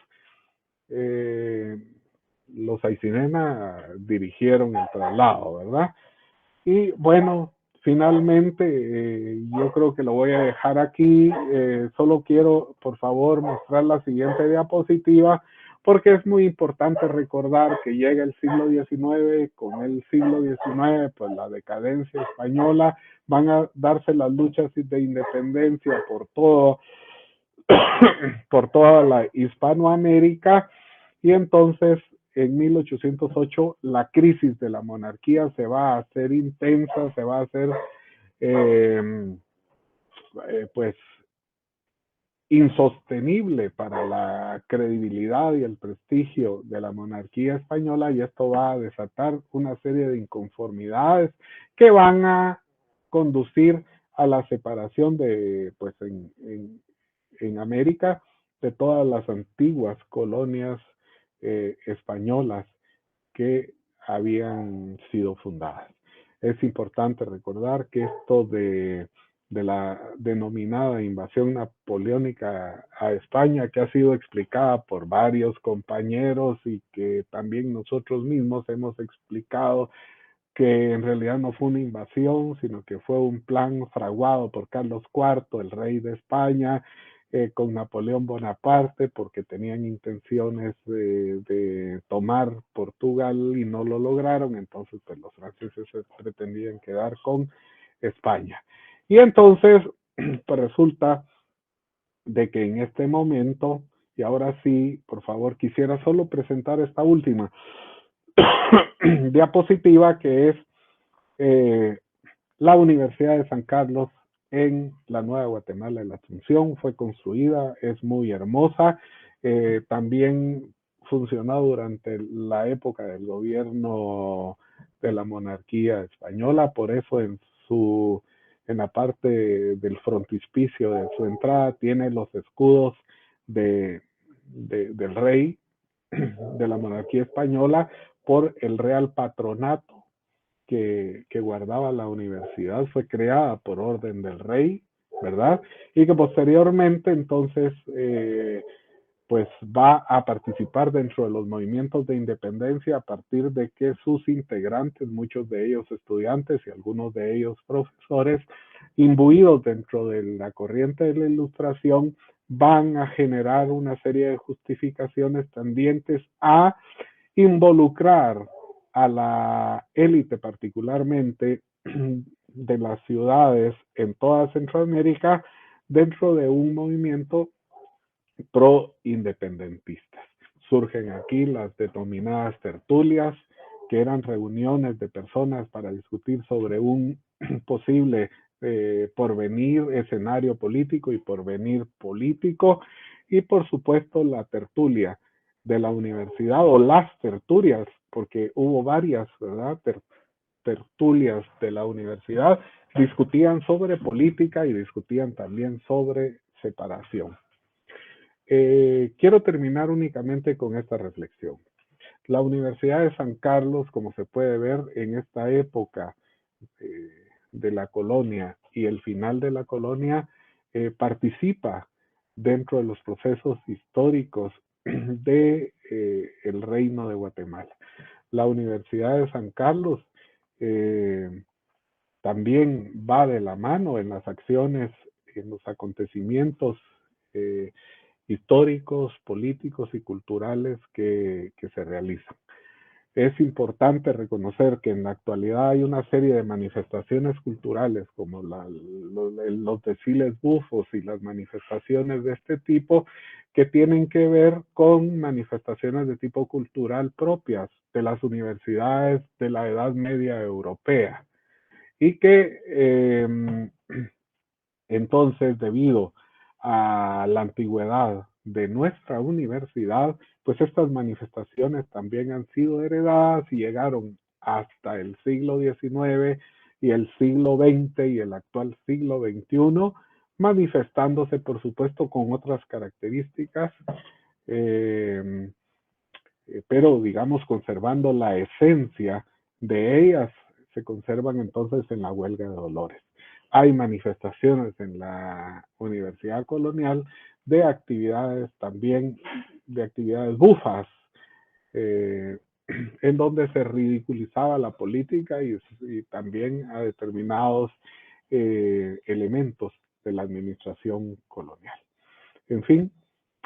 Los Aycinena dirigieron el traslado, ¿verdad? Y bueno, finalmente yo creo que lo voy a dejar aquí. Solo quiero, por favor, mostrar la siguiente diapositiva, porque es muy importante recordar que llega el siglo XIX. Con el siglo XIX, pues la decadencia española, van a darse las luchas de independencia por todo, por toda la Hispanoamérica, y entonces en 1808 la crisis de la monarquía se va a hacer intensa, se va a hacer pues insostenible para la credibilidad y el prestigio de la monarquía española, y esto va a desatar una serie de inconformidades que van a conducir a la separación de, pues en América, de todas las antiguas colonias españolas que habían sido fundadas. Es importante recordar que esto de la denominada invasión napoleónica a España, que ha sido explicada por varios compañeros y que también nosotros mismos hemos explicado, que en realidad no fue una invasión, sino que fue un plan fraguado por Carlos IV, el rey de España, con Napoleón Bonaparte, porque tenían intenciones de tomar Portugal y no lo lograron. Entonces pues los franceses se pretendían quedar con España. Y entonces pues resulta de que en este momento, y ahora sí, por favor, quisiera solo presentar esta última diapositiva, que es la Universidad de San Carlos en la Nueva Guatemala de la Asunción. Fue construida, es muy hermosa. También funcionó durante la época del gobierno de la monarquía española. Por eso en la parte del frontispicio de su entrada tiene los escudos del rey de la monarquía española, por el Real Patronato que guardaba la universidad. Fue creada por orden del rey, ¿verdad? Y que posteriormente entonces pues va a participar dentro de los movimientos de independencia, a partir de que sus integrantes, muchos de ellos estudiantes y algunos de ellos profesores, imbuidos dentro de la corriente de la Ilustración, van a generar una serie de justificaciones tendientes a involucrar a la élite, particularmente de las ciudades en toda Centroamérica, dentro de un movimiento pro-independentistas. Surgen aquí las denominadas tertulias, que eran reuniones de personas para discutir sobre un posible porvenir, escenario político y porvenir político. Y por supuesto la tertulia de la universidad, o las tertulias, porque hubo varias, ¿verdad? Tertulias de la universidad, discutían sobre política y discutían también sobre separación. Quiero terminar únicamente con esta reflexión. La Universidad de San Carlos, como se puede ver en esta época de la colonia y el final de la colonia, participa dentro de los procesos históricos de el Reino de Guatemala. La Universidad de San Carlos también va de la mano en las acciones, en los acontecimientos históricos, políticos y culturales que se realizan. es importante reconocer que en la actualidad hay una serie de manifestaciones culturales como los desfiles bufos y las manifestaciones de este tipo que tienen que ver con manifestaciones de tipo cultural propias de las universidades de la Edad Media europea y que entonces, debido a la antigüedad de nuestra universidad, pues estas manifestaciones también han sido heredadas y llegaron hasta el siglo XIX y el siglo XX y el actual siglo XXI, manifestándose, por supuesto, con otras características, eh, pero digamos conservando la esencia de ellas, se conservan entonces en la huelga de Dolores. Hay manifestaciones en la Universidad Colonial de actividades también, de actividades bufas, eh, en donde se ridiculizaba la política y también a determinados elementos de la administración colonial. En fin,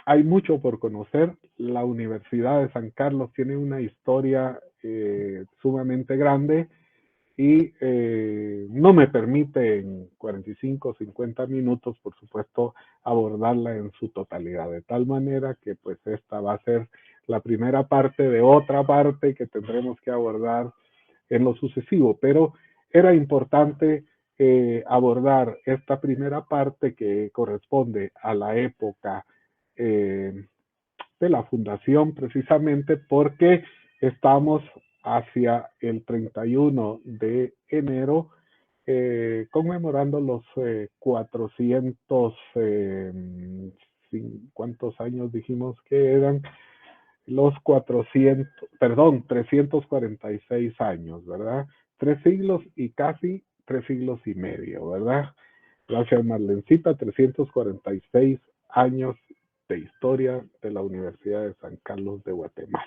hay mucho por conocer. La Universidad de San Carlos tiene una historia sumamente grande y no me permite en 45 o 50 minutos, por supuesto, abordarla en su totalidad, de tal manera que pues esta va a ser la primera parte de otra parte que tendremos que abordar en lo sucesivo, pero era importante abordar esta primera parte que corresponde a la época eh, de la fundación, precisamente porque estamos hacia el 31 de enero conmemorando los 400, ¿cuántos años dijimos que eran? Los 400, perdón, 346 años, ¿verdad? 3 siglos y casi 3 siglos y medio, ¿verdad? Gracias, Marlencita, 346 años de historia de la Universidad de San Carlos de Guatemala,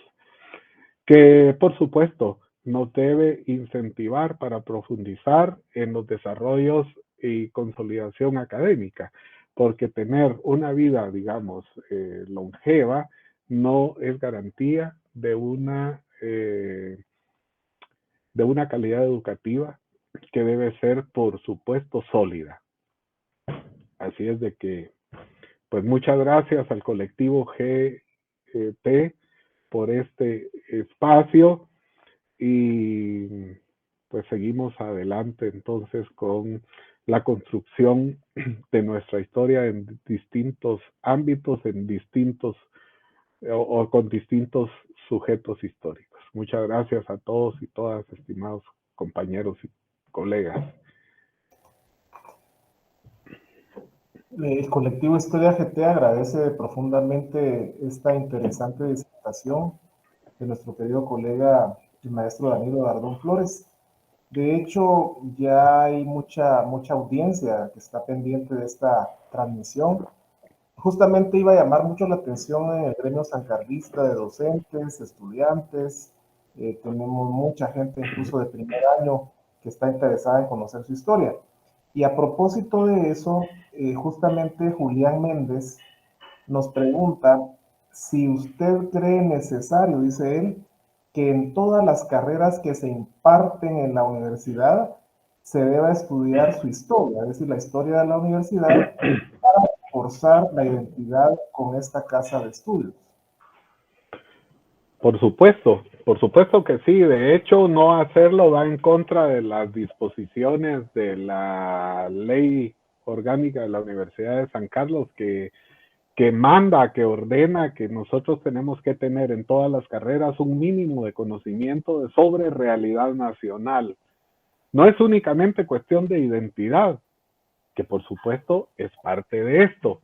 que por supuesto nos debe incentivar para profundizar en los desarrollos y consolidación académica, porque tener una vida, digamos, longeva no es garantía de una calidad educativa que debe ser, por supuesto, sólida. Así es de que, pues muchas gracias al colectivo GT por este espacio y pues seguimos adelante entonces con la construcción de nuestra historia en distintos ámbitos, en distintos o con distintos sujetos históricos. Muchas gracias a todos y todas, estimados compañeros y colegas. El colectivo Historia GT agradece profundamente esta interesante disertación de nuestro querido colega, el maestro Danilo Dardón Flores. De hecho, ya hay mucha audiencia que está pendiente de esta transmisión. Justamente iba a llamar mucho la atención en el gremio sancarlista de docentes, estudiantes. Tenemos mucha gente, incluso de primer año, que está interesada en conocer su historia. Y a propósito de eso, justamente Julián Méndez nos pregunta si usted cree necesario, dice él, que en todas las carreras que se imparten en la universidad se deba estudiar su historia, es decir, la historia de la universidad, para reforzar la identidad con esta casa de estudios. Por supuesto que sí. De hecho, no hacerlo va en contra de las disposiciones de la ley orgánica de la Universidad de San Carlos que manda, que ordena que nosotros tenemos que tener en todas las carreras un mínimo de conocimiento sobre realidad nacional. No es únicamente cuestión de identidad, que por supuesto es parte de esto,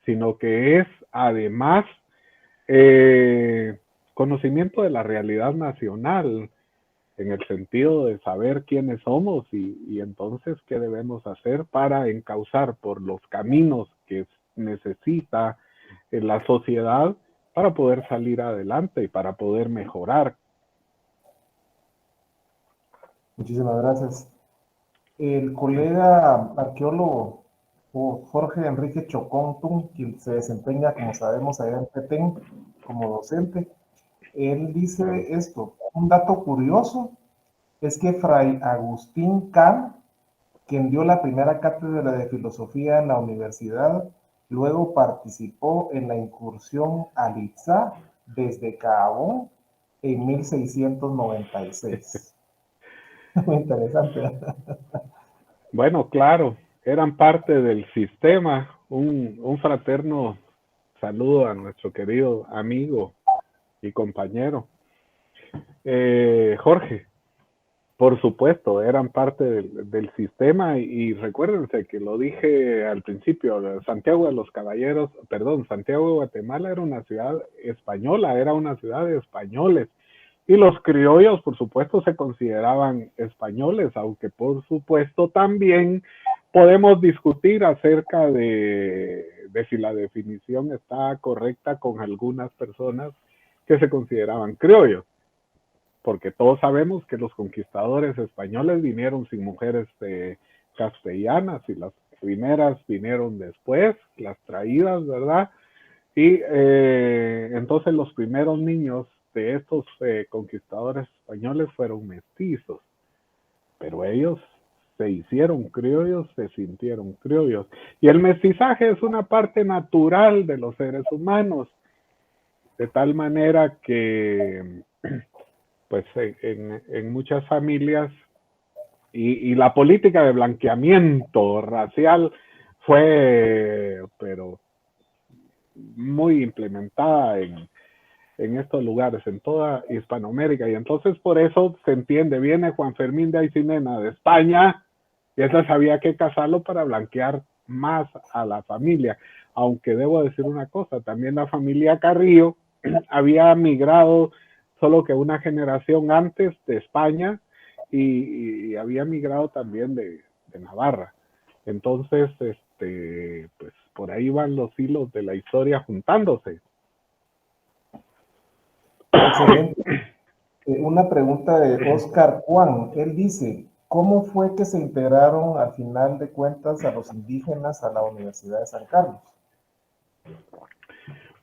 sino que es además conocimiento de la realidad nacional, en el sentido de saber quiénes somos y entonces qué debemos hacer para encauzar por los caminos que necesita la sociedad para poder salir adelante y para poder mejorar. Muchísimas gracias. El colega arqueólogo Jorge Enrique Chocón Tun, quien se desempeña, como sabemos, allá en Petén como docente, Él dice esto, un dato curioso es que Fray Agustín Kahn, quien dio la primera cátedra de filosofía en la universidad, luego participó en la incursión al Itzá desde Cabo en 1696. Muy interesante. Bueno, claro, eran parte del sistema. Un fraterno saludo a nuestro querido amigo y compañero Jorge. Por supuesto, eran parte del sistema y recuérdense que lo dije al principio, Santiago de los Caballeros, perdón, Santiago de Guatemala era una ciudad española, era una ciudad de españoles. Y los criollos, por supuesto, se consideraban españoles, aunque por supuesto también podemos discutir acerca de si la definición está correcta con algunas personas que se consideraban criollos, porque todos sabemos que los conquistadores españoles vinieron sin mujeres castellanas y las primeras vinieron después, las traídas, ¿verdad? Y entonces los primeros niños de estos conquistadores españoles fueron mestizos, pero ellos se hicieron criollos, se sintieron criollos. Y el mestizaje es una parte natural de los seres humanos, de tal manera que pues en muchas familias y la política de blanqueamiento racial fue, pero muy implementada en estos lugares, en toda Hispanoamérica, y entonces por eso se entiende, viene Juan Fermín de Aycinena de España, y entonces había que casarlo para blanquear más a la familia, aunque debo decir una cosa, también la familia Carrillo había migrado solo que una generación antes de España y había migrado también de Navarra. Entonces, pues por ahí van los hilos de la historia juntándose. Excelente. Una pregunta de Oscar Juan. Él dice, ¿cómo fue que se integraron al final de cuentas a los indígenas a la Universidad de San Carlos?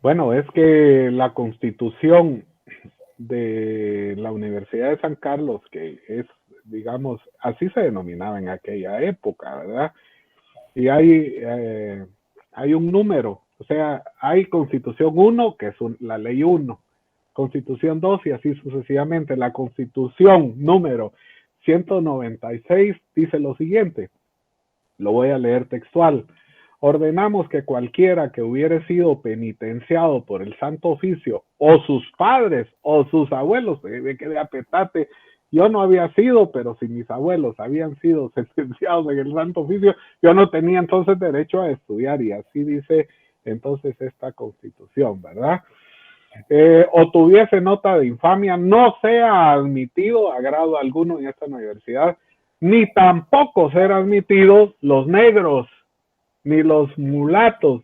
Bueno, es que la constitución de la Universidad de San Carlos, que es, digamos, así se denominaba en aquella época, ¿verdad? Y hay un número, o sea, hay Constitución 1, que es la ley 1, Constitución 2 y así sucesivamente. La Constitución número 196 dice lo siguiente, lo voy a leer textual. Ordenamos que cualquiera que hubiere sido penitenciado por el Santo Oficio, o sus padres, o sus abuelos, de que de apetate, yo no había sido, pero si mis abuelos habían sido sentenciados en el Santo Oficio, yo no tenía entonces derecho a estudiar, y así dice entonces esta Constitución, ¿verdad? O tuviese nota de infamia, no sea admitido a grado alguno en esta universidad, ni tampoco ser admitidos los negros, ni los mulatos,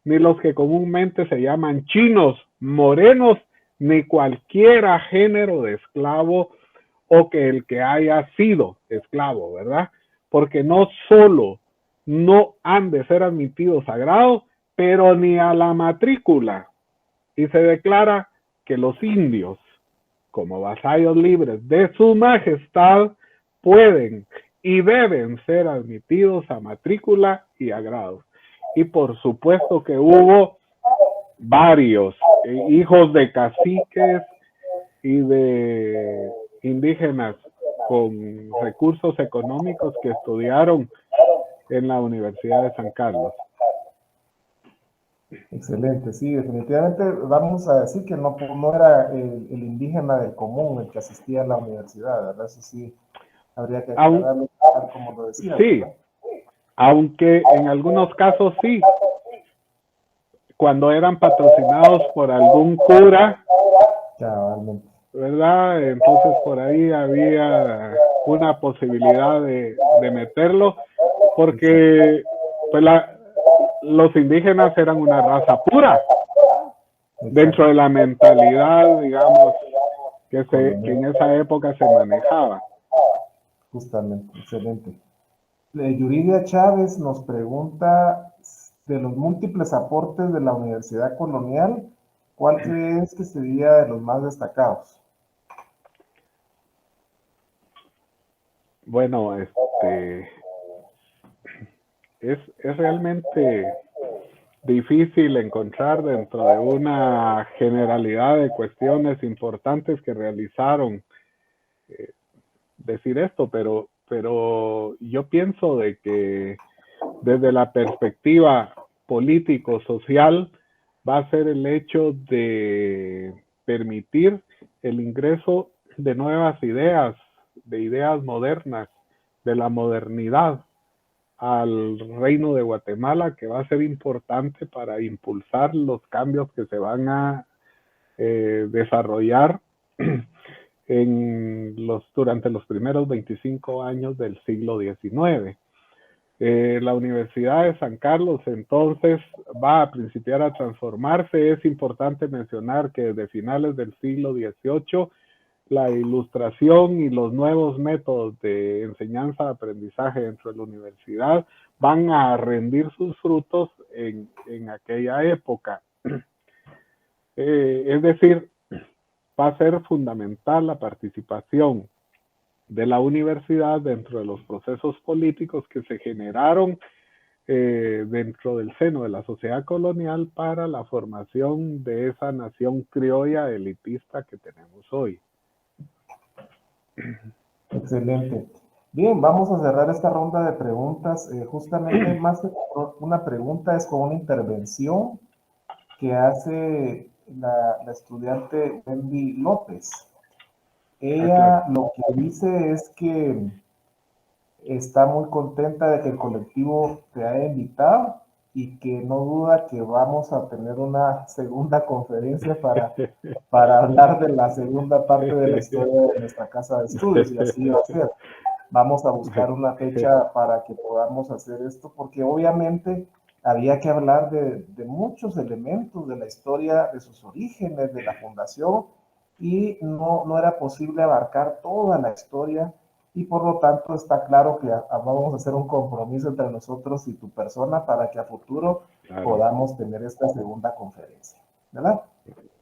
ni los que comúnmente se llaman chinos, morenos, ni cualquiera género de esclavo o que el que haya sido esclavo, ¿verdad? Porque no solo no han de ser admitidos a grado, pero ni a la matrícula. Y se declara que los indios, como vasallos libres de su majestad, pueden y deben ser admitidos a matrícula y a grados. Y por supuesto que hubo varios hijos de caciques y de indígenas con recursos económicos que estudiaron en la Universidad de San Carlos. Excelente, sí, definitivamente vamos a decir que no era el indígena del común el que asistía a la universidad, ¿verdad? Eso sí, habría que aclararlo como lo decía. Sí, ¿verdad? Aunque en algunos casos sí, cuando eran patrocinados por algún cura, ¿verdad? Entonces por ahí había una posibilidad de meterlo, porque pues los indígenas eran una raza pura, dentro de la mentalidad, digamos, que en esa época se manejaba. Justamente, excelente. Yuridia Chávez nos pregunta de los múltiples aportes de la Universidad Colonial, ¿cuál crees que sería de los más destacados? Bueno, es realmente difícil encontrar dentro de una generalidad de cuestiones importantes que realizaron decir esto, pero yo pienso de que desde la perspectiva político-social va a ser el hecho de permitir el ingreso de nuevas ideas, de ideas modernas, de la modernidad al Reino de Guatemala, que va a ser importante para impulsar los cambios que se van a desarrollar durante los primeros 25 años del siglo XIX. La Universidad de San Carlos entonces va a principiar a transformarse. Es importante mencionar que desde finales del siglo XVIII la ilustración y los nuevos métodos de enseñanza-aprendizaje dentro de la universidad van a rendir sus frutos en aquella época. Es decir, va a ser fundamental la participación de la universidad dentro de los procesos políticos que se generaron dentro del seno de la sociedad colonial para la formación de esa nación criolla elitista que tenemos hoy. Excelente. Bien, vamos a cerrar esta ronda de preguntas. Justamente más que una pregunta es con una intervención que hace la estudiante Wendy López. Ella lo que dice es que está muy contenta de que el colectivo te haya invitado y que no duda que vamos a tener una segunda conferencia para hablar de la segunda parte de la historia de nuestra casa de estudios, y así va a ser. Vamos a buscar una fecha para que podamos hacer esto, porque obviamente había que hablar de muchos elementos de la historia, de sus orígenes, de la fundación, y no era posible abarcar toda la historia, y por lo tanto está claro que vamos a hacer un compromiso entre nosotros y tu persona para que a futuro podamos tener esta segunda conferencia, ¿verdad?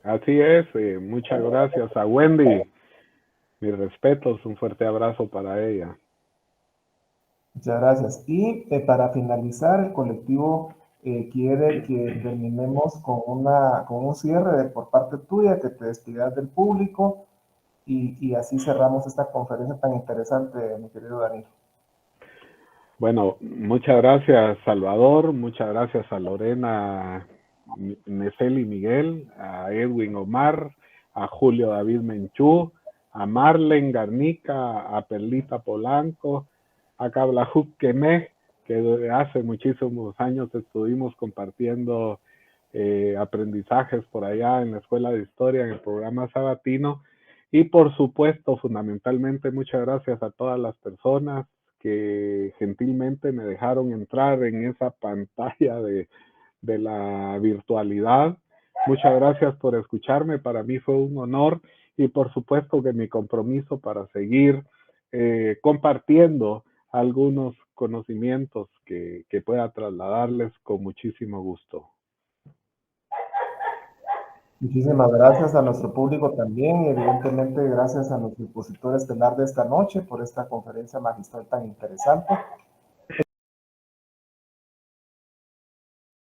Así es, muchas gracias a Wendy. Mis respetos, un fuerte abrazo para ella. Muchas gracias. Y para finalizar, el colectivo quiere que terminemos con un cierre por parte tuya, que te despidas del público y así cerramos esta conferencia tan interesante, mi querido Danilo. Bueno, muchas gracias, Salvador, muchas gracias a Lorena Neceli Miguel, a Edwin Omar, a Julio David Menchú, a Marlen Garnica, a Perlita Polanco, a Cablajuk Kemeh, que hace muchísimos años estuvimos compartiendo aprendizajes por allá en la Escuela de Historia, en el programa sabatino, y por supuesto, fundamentalmente, muchas gracias a todas las personas que gentilmente me dejaron entrar en esa pantalla de la virtualidad. Muchas gracias por escucharme, para mí fue un honor, y por supuesto que mi compromiso para seguir compartiendo algunos conocimientos que pueda trasladarles con muchísimo gusto. Muchísimas gracias a nuestro público también, y evidentemente gracias a nuestro expositor estelar de esta noche por esta conferencia magistral tan interesante.